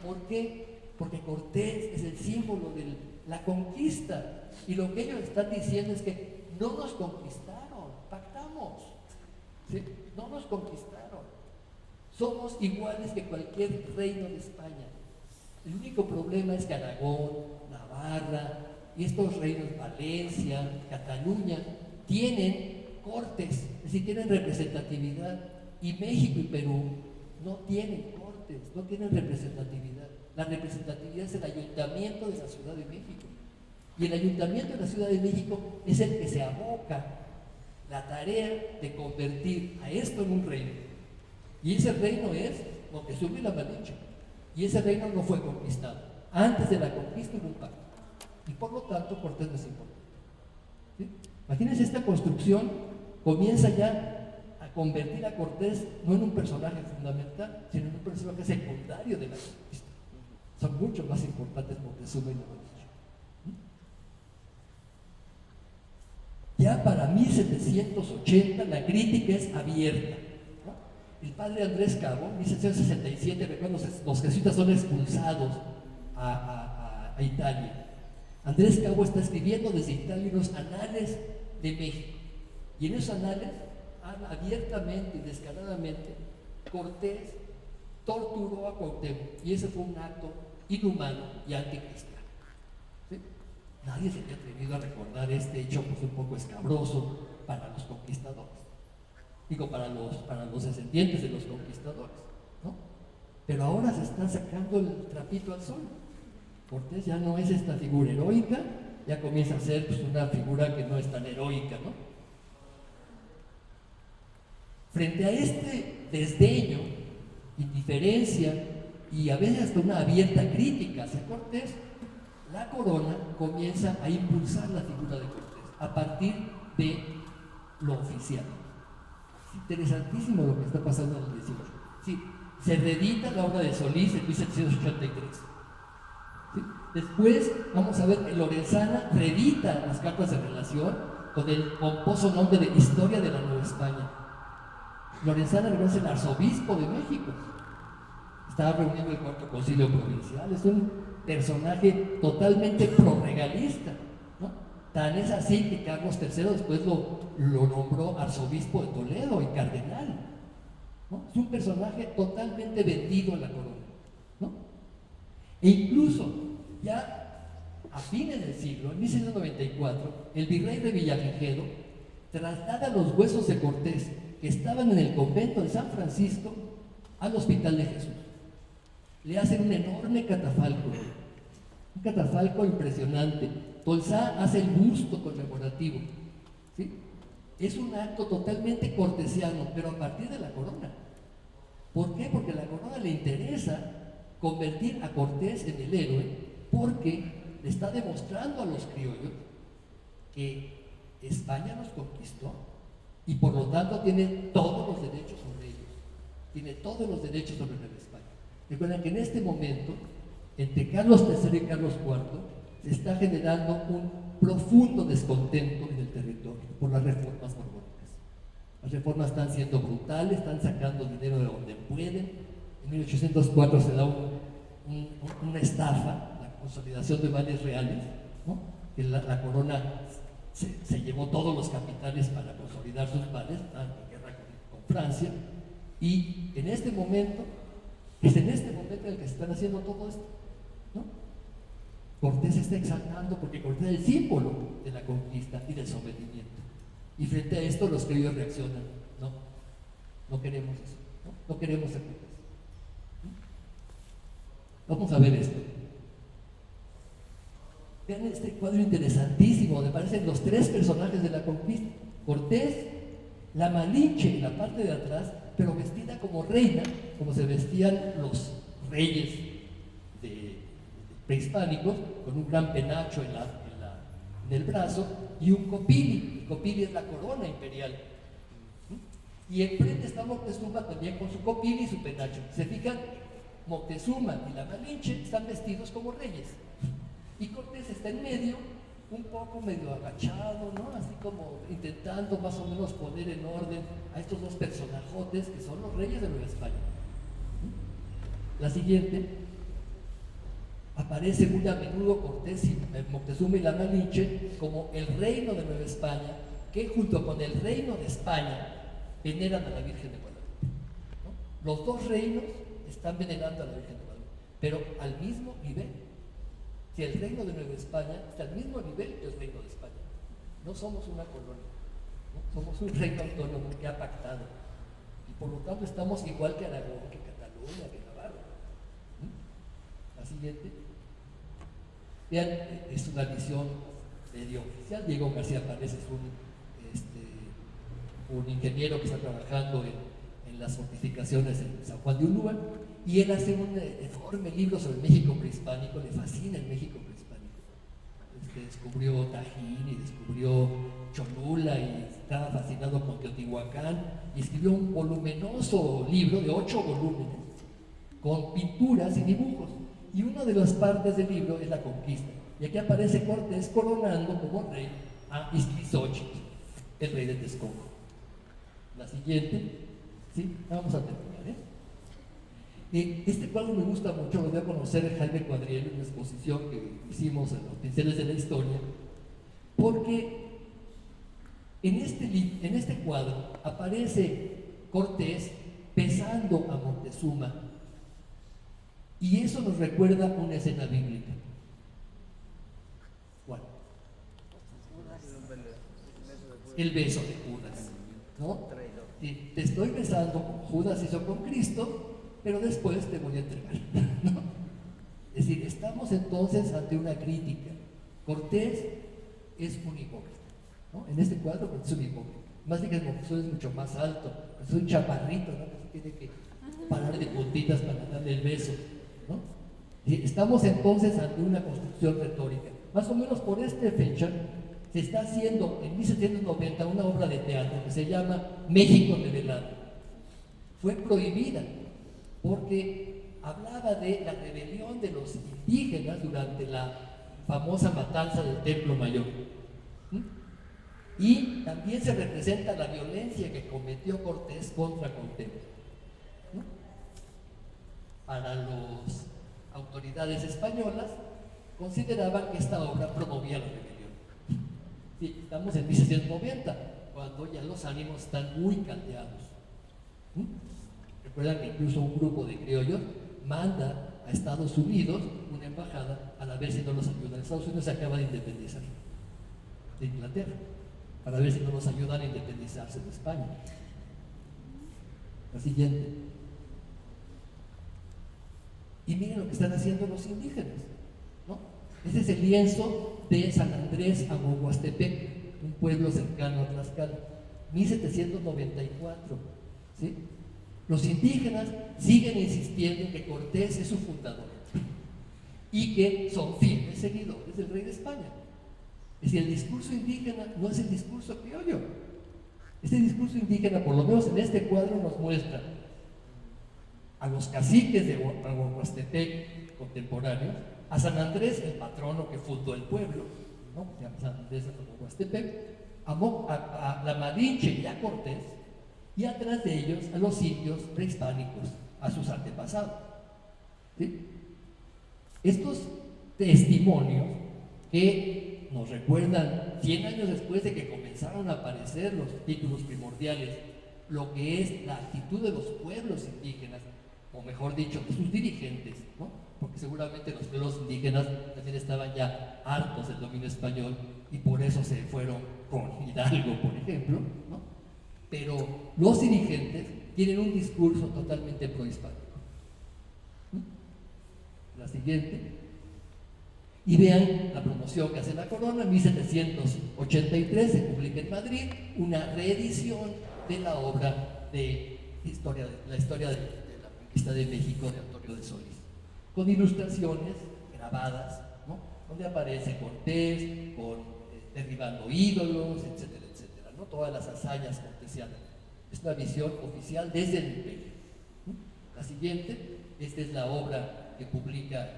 Speaker 1: ¿Por qué? Porque Cortés es el símbolo de la conquista. Y lo que ellos están diciendo es que no nos conquistaron, pactamos. ¿Sí? No nos conquistaron. Somos iguales que cualquier reino de España. El único problema es que Aragón, Navarra y estos reinos, Valencia, Cataluña, tienen cortes, es decir, tienen representatividad. Y México y Perú no tienen cortes, no tienen representatividad. La representatividad es el Ayuntamiento de la Ciudad de México. Y el Ayuntamiento de la Ciudad de México es el que se aboca la tarea de convertir a esto en un reino. Y ese reino es Moctezuma y la Malinche. Y ese reino no fue conquistado. Antes de la conquista hubo un pacto. Y por lo tanto Cortés no es importante. ¿Sí? Imagínense, esta construcción comienza ya a convertir a Cortés no en un personaje fundamental, sino en un personaje secundario de la conquista. Son mucho más importantes Moctezuma y la Malinche. Ya para 1780 la crítica es abierta, ¿no? el padre Andrés Cabo, en 1767, recuerdo, los jesuitas son expulsados a Italia. Andrés Cabo está escribiendo desde Italia unos anales de México. Y en esos anales habla abiertamente y descaradamente: Cortés torturó a Cuauhtémoc y ese fue un acto inhumano y anticristiano. ¿Sí? Nadie se había atrevido a recordar este hecho, pues un poco escabroso para los conquistadores. Digo, para los descendientes de los conquistadores, ¿no? Pero ahora se está sacando el trapito al sol. Cortés ya no es esta figura heroica, ya comienza a ser pues una figura que no es tan heroica, ¿no? Frente a este desdeño, indiferencia y a veces hasta una abierta crítica hacia Cortés, la corona comienza a impulsar la figura de Cortés a partir de lo oficial. Es interesantísimo lo que está pasando en el 18. Sí, se reedita la obra de Solís en 1783. ¿Sí? Después vamos a ver que Lorenzana reedita las cartas de relación con el pomposo nombre de Historia de la Nueva España. Lorenzana es el arzobispo de México. Estaba reuniendo el Cuarto Concilio Provincial. Es un personaje totalmente prorregalista, ¿no? Tan es así que Carlos III después lo nombró arzobispo de Toledo y cardenal, ¿no? Es un personaje totalmente vendido a la corona, ¿no? E incluso ya a fines del siglo, en 1694, el virrey de Villavigedo traslada los huesos de Cortés que estaban en el convento de San Francisco al Hospital de Jesús. Le hacen un enorme catafalco, un catafalco impresionante. Tolsá hace el busto conmemorativo, ¿sí? Es un acto totalmente cortesiano, pero a partir de la corona. ¿Por qué? Porque a la corona le interesa convertir a Cortés en el héroe, porque le está demostrando a los criollos que España los conquistó y por lo tanto tiene todos los derechos sobre ellos, tiene todos los derechos sobre Nueva España. Recuerden que en este momento, entre Carlos III y Carlos IV, se está generando un profundo descontento en el territorio por las reformas borbónicas. Las reformas están siendo brutales, están sacando dinero de donde pueden. En 1804 se da una estafa, la consolidación de bienes reales, ¿no? Que la corona se llevó todos los capitales para consolidar sus bienes, en guerra con Francia, y en este momento, es en este momento en el que se están haciendo todo esto, ¿no? Cortés se está exaltando porque Cortés es el símbolo de la conquista y del sometimiento. Y frente a esto los criollos reaccionan: no queremos eso, no queremos a Cortés. Vamos a ver esto. Vean este cuadro interesantísimo donde aparecen los tres personajes de la conquista: Cortés, la Malinche en la parte de atrás, pero vestida como reina, como se vestían los reyes prehispánicos, con un gran penacho en el brazo y un copili. El copili es la corona imperial. Y enfrente está Moctezuma también con su copili y su penacho. ¿Se fijan? Moctezuma y la Malinche están vestidos como reyes. Y Cortés está en medio, un poco medio agachado, ¿no? Así como intentando más o menos poner en orden a estos dos personajotes que son los reyes de Nueva España. La siguiente, aparece muy a menudo Cortés y Moctezuma y la Malinche como el reino de Nueva España, que junto con el reino de España veneran a la Virgen de Guadalupe, ¿no? Los dos reinos están venerando a la Virgen de Guadalupe, pero al mismo nivel. Si el reino de Nueva España está al mismo nivel que el reino de España. No somos una colonia, ¿no? Somos un reino autónomo que ha pactado. Y por lo tanto estamos igual que Aragón, que Cataluña, que Navarra. La siguiente. Vean, es una visión medio oficial. Diego García Párez es un ingeniero que está trabajando en las fortificaciones en San Juan de Ulúa. Y él hace un enorme libro sobre el México prehispánico, le fascina el México prehispánico. Descubrió Tajín y descubrió Cholula y estaba fascinado con Teotihuacán y escribió un voluminoso libro de 8 volúmenes con pinturas y dibujos. Y una de las partes del libro es la conquista. Y aquí aparece Cortés coronando como rey a Iztlizóchitl, el rey de Texcoco. La siguiente. ¿Sí? Vamos a terminar, este cuadro me gusta mucho, lo dio a conocer Jaime Cuadriel en una exposición que hicimos en los Pinceles de la Historia, porque en este cuadro aparece Cortés besando a Moctezuma, y eso nos recuerda una escena bíblica. ¿Cuál? El beso de Judas, ¿no? Te estoy besando como Judas hizo con Cristo, pero después te voy a entregar, ¿no? Es decir, estamos entonces ante una crítica. Cortés es un hipócrita, ¿no? En este cuadro Cortés es un hipócrita. Más bien que Moctezuma es mucho más alto, es un chaparrito, ¿no? Que se tiene que parar de puntitas para darle el beso, ¿no? Y estamos entonces ante una construcción retórica. Más o menos por esta fecha se está haciendo en 1790 una obra de teatro que se llama México Revelado. Fue prohibida porque hablaba de la rebelión de los indígenas durante la famosa matanza del Templo Mayor. Y también se representa la violencia que cometió Cortés contra Cuauhtémoc. Para las autoridades españolas consideraban que esta obra promovía la rebelión. Sí, estamos en 1790, cuando ya los ánimos están muy caldeados. Recuerdan que incluso un grupo de criollos manda a Estados Unidos una embajada para ver si no los ayudan. Estados Unidos se acaba de independizar de Inglaterra, para ver si no los ayudan a independizarse de España. La siguiente. Y miren lo que están haciendo los indígenas, ¿no? Este es el lienzo de San Andrés Amohuastepec, un pueblo cercano a Tlaxcala, 1794, ¿sí? Los indígenas siguen insistiendo en que Cortés es su fundador y que son fieles seguidores del rey de España. Es decir, el discurso indígena no es el discurso criollo. Este discurso indígena, por lo menos en este cuadro, nos muestra a los caciques de Amohuastepec contemporáneos, a San Andrés, el patrono que fundó el pueblo, ¿no? Se llama San Andrés de Amohuastepec, a la Malinche y a Cortés, y atrás de ellos a los indios prehispánicos, a sus antepasados. ¿Sí? Estos testimonios que nos recuerdan 100 años después de que comenzaron a aparecer los títulos primordiales, lo que es la actitud de los pueblos indígenas, o mejor dicho, de sus dirigentes, ¿no? Porque seguramente los pueblos indígenas también estaban ya hartos del dominio español y por eso se fueron con Hidalgo, por ejemplo, ¿no? Pero los dirigentes tienen un discurso totalmente prohispánico. La siguiente. Y vean la promoción que hace la corona. En 1783 se publica en Madrid una reedición de la obra de la historia de la conquista de México de Antonio de Solís, con ilustraciones grabadas, ¿no? Donde aparece Cortés, derribando ídolos, etcétera, etcétera, ¿no? Todas las hazañas cortesianas. Es una visión oficial desde el imperio. La siguiente, esta es la obra que publica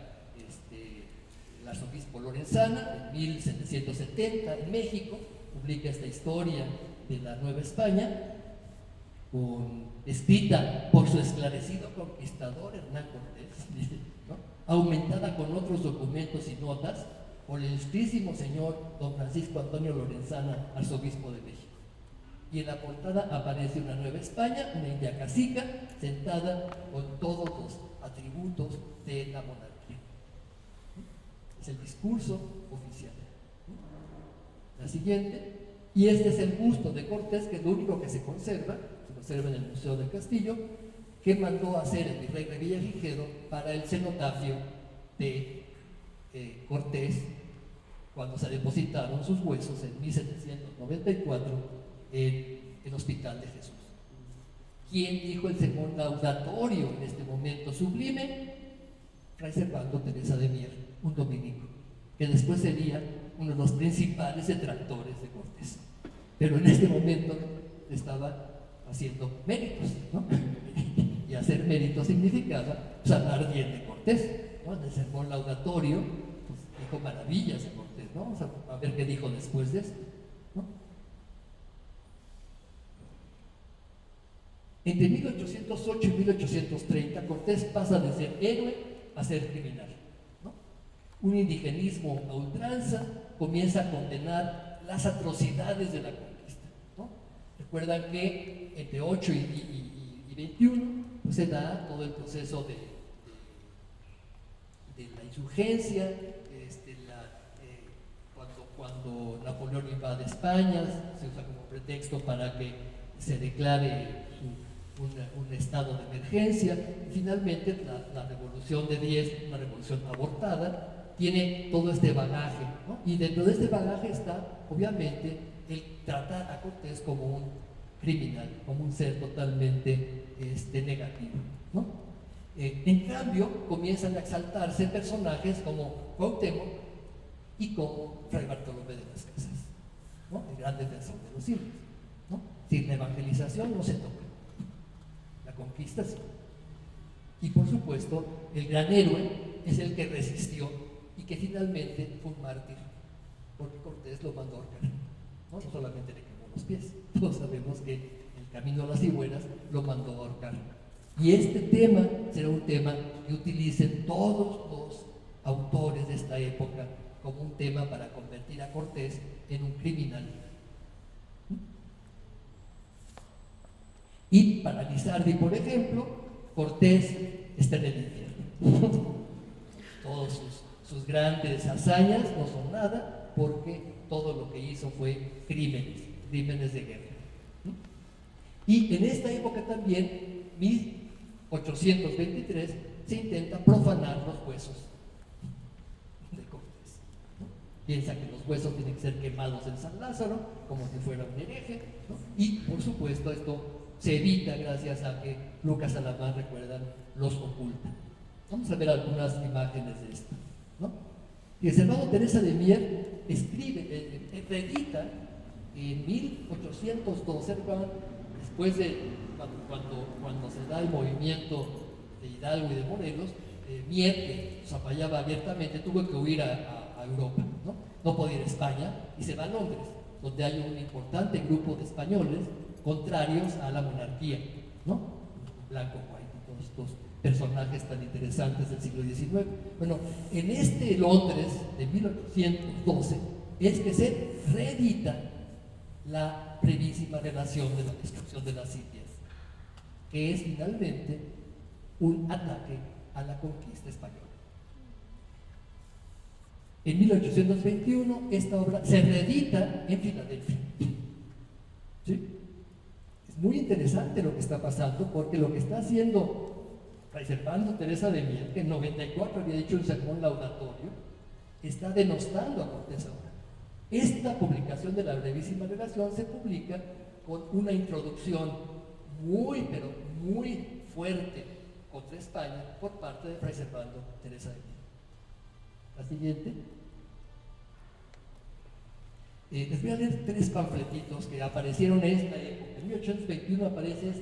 Speaker 1: el arzobispo Lorenzana en 1770 en México, publica esta historia de la Nueva España, escrita por su esclarecido conquistador Hernán Cortés, ¿no? Aumentada con otros documentos y notas por el ilustrísimo señor don Francisco Antonio Lorenzana, arzobispo de México. Y en la portada aparece una Nueva España, una india cacica, sentada con todos los atributos de la monarquía. Es el discurso oficial. La siguiente, y este es el busto de Cortés, que es lo único que se conserva en el Museo del Castillo, que mandó hacer el virrey de Villavigedo para el cenotafio de Cortés, cuando se depositaron sus huesos en 1794 en el Hospital de Jesús. ¿Quién dijo el sermón laudatorio en este momento sublime? Fray Servando Teresa de Mier, un dominico, que después sería uno de los principales detractores de Cortés. Pero en este momento estaba haciendo méritos, ¿no? Y hacer méritos significaba hablar bien de Cortés, ¿no? En el sermón laudatorio pues, dijo maravillas de Cortés, ¿no? Vamos a ver qué dijo después de eso, ¿no? Entre 1808 y 1830, Cortés pasa de ser héroe a ser criminal, ¿no? Un indigenismo a ultranza comienza a condenar las atrocidades de la conquista, ¿no? Recuerdan que entre 8 y 21 pues se da todo el proceso de la insurgencia, cuando Napoleón invade España, se usa como pretexto para que se declare un estado de emergencia. Y finalmente la revolución de 10, una revolución abortada, tiene todo este bagaje, ¿no? Y dentro de este bagaje está, obviamente, el tratar a Cortés como un criminal, como un ser totalmente negativo, ¿no? En cambio, comienzan a exaltarse personajes como Cuauhtémoc y como Fray Bartolomé de las Casas, ¿no? El gran defensor de los indios, ¿no? Sin la evangelización no se toca, la conquista sí. Y por supuesto, el gran héroe es el que resistió y que finalmente fue un mártir, porque Cortés lo mandó a ahorcar, ¿no? No solamente le quemó los pies, todos sabemos que el camino a las Cigüeñas lo mandó a ahorcar. Y este tema será un tema que utilicen todos los autores de esta época como un tema para convertir a Cortés en un criminal. Y para Lizardi, por ejemplo, Cortés está en el infierno. Todos sus grandes hazañas no son nada, porque todo lo que hizo fue crímenes de guerra. Y en esta época también, 1823, se intenta profanar los huesos de Cortés, ¿no? Piensa que los huesos tienen que ser quemados en San Lázaro, como si fuera un hereje, ¿no? Y por supuesto esto se evita gracias a que Lucas Alamán, recuerdan, los oculta. Vamos a ver algunas imágenes de esto, ¿no? Y el hermano Teresa de Mier escribe, reedita en 1812, después de cuando se da el movimiento de Hidalgo y de Morelos, Mier, que se apoyaba abiertamente, tuvo que huir a Europa, ¿no? No podía ir a España y se va a Londres, donde hay un importante grupo de españoles contrarios a la monarquía, ¿no? Blanco, White y todos estos personajes tan interesantes del siglo XIX. Bueno, en este Londres de 1812 es que se reedita la brevísima relación de la destrucción de las Indias, que es finalmente un ataque a la conquista española. En 1821 esta obra se reedita en Filadelfia. ¿Sí? Es muy interesante lo que está pasando, porque lo que está haciendo Fray Servando Teresa de Mier, que en 94 había dicho un sermón laudatorio, está denostando a Cortés ahora. Esta publicación de la brevísima relación se publica con una introducción pero muy fuerte contra España por parte de Fray Servando Teresa de Mier. La siguiente. Les voy a leer 3 panfletitos que aparecieron en esta época. En 1821 aparece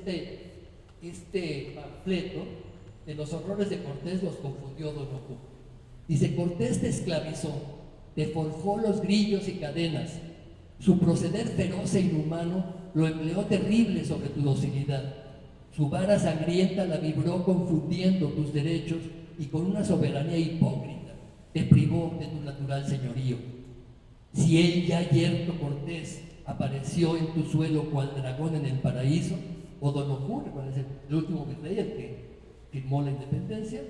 Speaker 1: este panfleto de los horrores de Cortés, los confundió Don Ojo. Dice: Cortés te esclavizó, te forjó los grillos y cadenas, su proceder feroz e inhumano lo empleó terrible sobre tu docilidad, su vara sangrienta la vibró confundiendo tus derechos y con una soberanía hipócrita te privó de tu natural señorío. Si él ya yerto Cortés apareció en tu suelo cual dragón en el paraíso, o Don Ojú, el último virrey, el que firmó la independencia,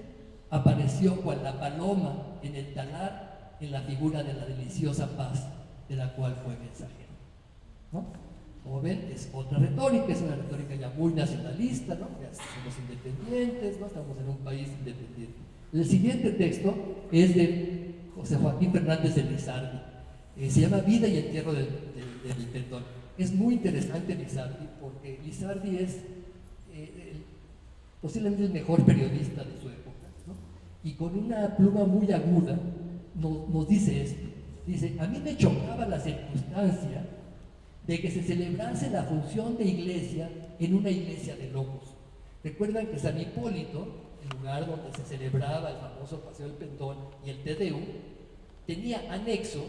Speaker 1: apareció cual la paloma en el talar en la figura de la deliciosa paz de la cual fue mensajero, ¿no? Como ven, es otra retórica, es una retórica ya muy nacionalista, ¿no? Ya somos independientes, ¿no? Estamos en un país independiente. El siguiente texto es de José Joaquín Fernández de Lizardi. Se llama Vida y Entierro del Intendón. Es muy interesante Lizardi, porque Lizardi es posiblemente el mejor periodista de su época, ¿no? Y con una pluma muy aguda nos dice esto. Dice: a mí me chocaba la circunstancia de que se celebrase la función de iglesia en una iglesia de locos. Recuerdan que San Hipólito, el lugar donde se celebraba el famoso Paseo del Pendón y el Te Deum, tenía anexo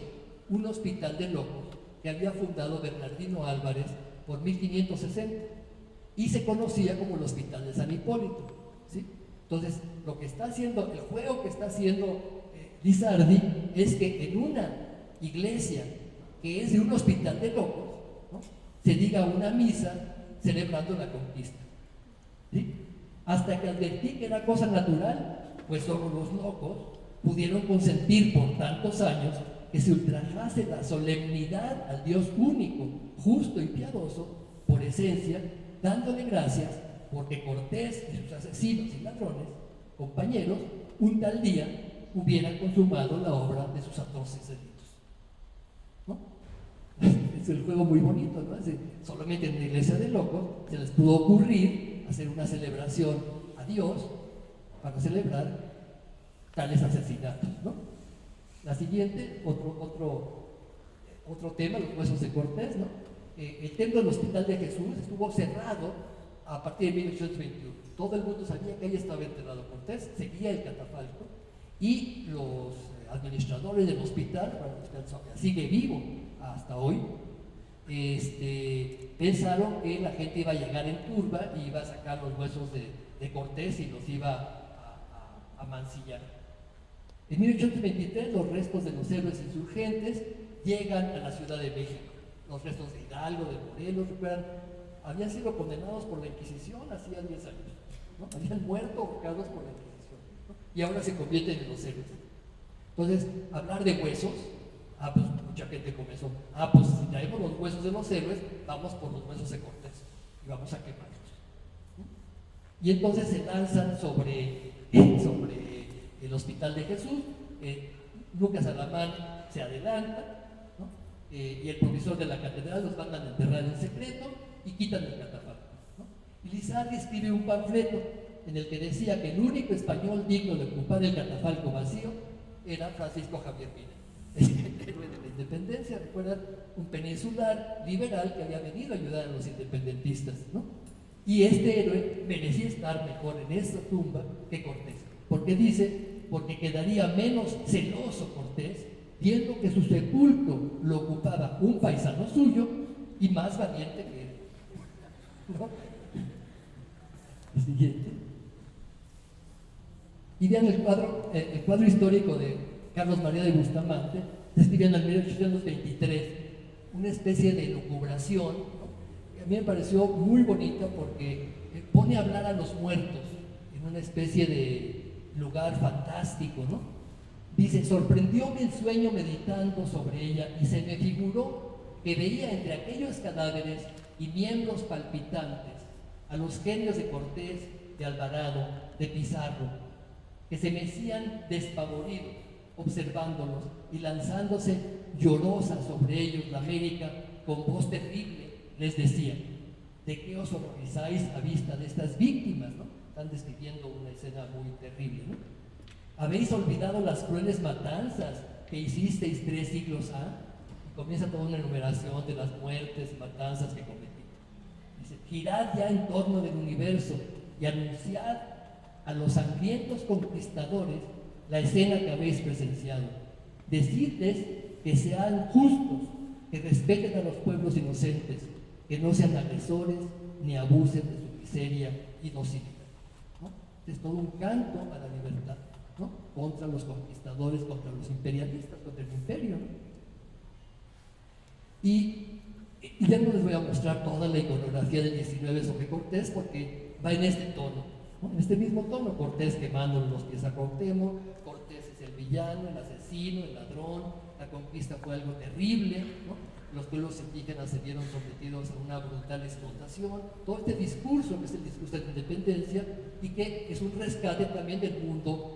Speaker 1: un hospital de locos que había fundado Bernardino Álvarez por 1560. y se conocía como el Hospital de San Hipólito, ¿sí? Entonces, lo que está haciendo, el juego que está haciendo Lizardi es que en una iglesia que es de un hospital de locos, ¿no?, se diga una misa celebrando la conquista, ¿sí? Hasta que advertí que era cosa natural, pues solo los locos pudieron consentir por tantos años que se ultrajase la solemnidad al Dios único, justo y piadoso, por esencia, dándole gracias porque Cortés y sus asesinos y ladrones, compañeros, un tal día hubieran consumado la obra de sus atroces delitos, ¿no? Es el juego muy bonito, ¿no? Solamente en una iglesia de locos se les pudo ocurrir hacer una celebración a Dios para celebrar tales asesinatos, ¿no? La siguiente, otro tema, los huesos de Cortés, ¿no? El templo del Hospital de Jesús estuvo cerrado a partir de 1821. Todo el mundo sabía que ahí estaba enterrado Cortés, seguía el catafalco, y los administradores del hospital, sigue vivo hasta hoy, pensaron que la gente iba a llegar en turba y iba a sacar los huesos de Cortés y los iba a mancillar. En 1823 los restos de los héroes insurgentes llegan a la Ciudad de México. Los restos de Hidalgo, de Morelos, recuerdan, habían sido condenados por la Inquisición hacía 10 años, ¿no? Habían muerto ahorcados por la Inquisición, ¿no? Y ahora se convierten en los héroes. Entonces, hablar de huesos, pues mucha gente comenzó, pues si traemos los huesos de los héroes, vamos por los huesos de Cortés y vamos a quemarlos, ¿no? Y entonces se lanzan sobre el Hospital de Jesús. Lucas Alamán se adelanta, ¿no? Y el provisor de la catedral los mandan a enterrar en secreto y quitan el catafalco, ¿no? Y Lizardi escribe un panfleto en el que decía que el único español digno de ocupar el catafalco vacío era Francisco Javier Mina, el héroe de la independencia, recuerdan, un peninsular liberal que había venido a ayudar a los independentistas, ¿no? Y este héroe merecía estar mejor en esta tumba que Cortés, porque dice, porque quedaría menos celoso Cortés viendo que su sepulcro lo ocupaba un paisano suyo y más valiente que él, ¿no? El siguiente. Y vean el cuadro histórico de Carlos María de Bustamante, escribiendo en 1823, una especie de lucubración, ¿no? Que a mí me pareció muy bonita porque pone a hablar a los muertos en una especie de lugar fantástico, ¿no? Dice, sorprendióme el sueño meditando sobre ella y se me figuró que veía entre aquellos cadáveres y miembros palpitantes a los genios de Cortés, de Alvarado, de Pizarro, que se mecían despavoridos observándolos y lanzándose llorosa sobre ellos la América con voz terrible les decía, ¿de qué os horrorizáis a vista de estas víctimas, ¿no? Están describiendo una escena muy terrible, ¿no? ¿Habéis olvidado las crueles matanzas que hicisteis 3 siglos ha? Y comienza toda una enumeración de las muertes y matanzas que cometí. Dice, girad ya en torno del universo y anunciad a los sangrientos conquistadores la escena que habéis presenciado. Decidles que sean justos, que respeten a los pueblos inocentes, que no sean agresores ni abusen de su miseria y docilidad, ¿no? Es todo un canto a la libertad, ¿no? Contra los conquistadores, contra los imperialistas, contra el imperio, ¿no? Y ya no les voy a mostrar toda la iconografía del 19 sobre Cortés porque va en este tono, ¿no? En este mismo tono, Cortés quemando los pies a Cuauhtémoc, Cortés es el villano, el asesino, el ladrón, la conquista fue algo terrible, ¿no? Los pueblos indígenas se vieron sometidos a una brutal explotación, todo este discurso que es el discurso de la independencia y que es un rescate también del mundo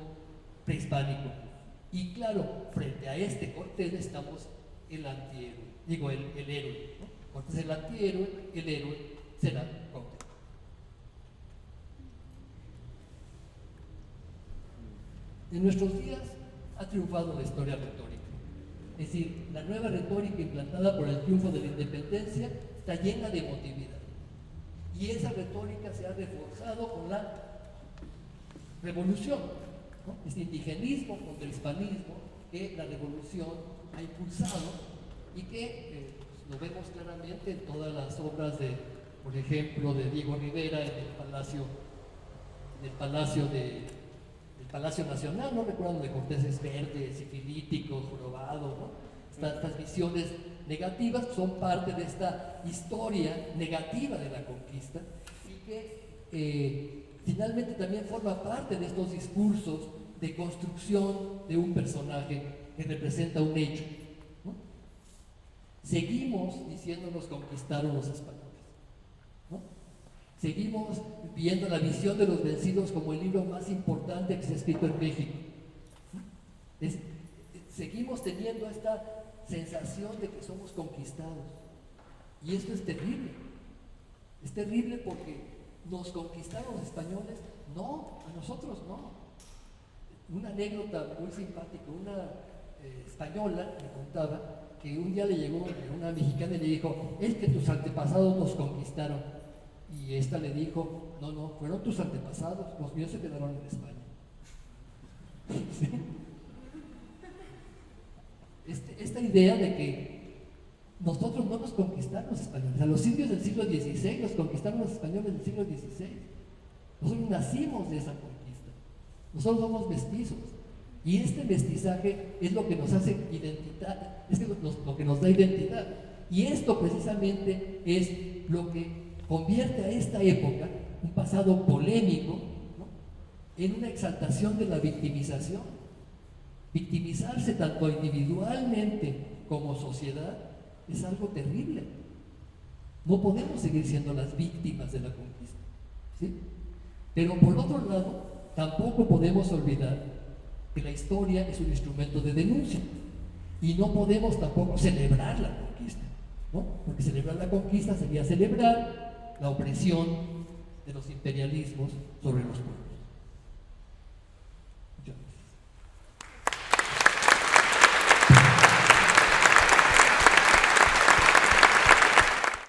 Speaker 1: prehispánico. Y claro, frente a este Cortés estamos el antihéroe, digo el héroe, ¿no? Cortés es el antihéroe, el héroe será Cuauhtémoc. En nuestros días ha triunfado la historia retórica. Es decir, la nueva retórica implantada por el triunfo de la independencia está llena de emotividad. Y esa retórica se ha reforzado con la revolución, ¿no? Este indigenismo contra el hispanismo que la revolución ha impulsado y que lo vemos claramente en todas las obras de, por ejemplo, de Diego Rivera en el Palacio Nacional, ¿no? Recuerdan de Cortés es verde, sifilítico, jorobado, ¿no? Estas visiones negativas son parte de esta historia negativa de la conquista y que finalmente también forma parte de estos discursos de construcción de un personaje que representa un hecho, ¿no? Seguimos diciéndonos conquistaron los españoles, ¿no? Seguimos viendo la visión de los vencidos como el libro más importante que se ha escrito en México, ¿no? Seguimos teniendo esta sensación de que somos conquistados. Y esto es terrible. Es terrible porque nos conquistaron los españoles. No, a nosotros no. Una anécdota muy simpática, una española me contaba que un día le llegó una mexicana y le dijo, es que tus antepasados nos conquistaron. Y esta le dijo, no, fueron tus antepasados, los míos se quedaron en España. ¿Sí? Esta idea de que nosotros no nos conquistaron los españoles, a los indios del siglo XVI los conquistaron los españoles del siglo XVI. Nosotros nacimos de esa conquista, nosotros somos mestizos y este mestizaje es lo que nos hace identidad, es lo que nos da identidad. Y esto precisamente es lo que convierte a esta época, un pasado polémico, ¿no?, en una exaltación de la victimización. Victimizarse tanto individualmente como sociedad es algo terrible. No podemos seguir siendo las víctimas de la conquista, ¿sí? Pero por otro lado, tampoco podemos olvidar que la historia es un instrumento de denuncia y no podemos tampoco celebrar la conquista, ¿no? Porque celebrar la conquista sería celebrar la opresión de los imperialismos sobre los pueblos.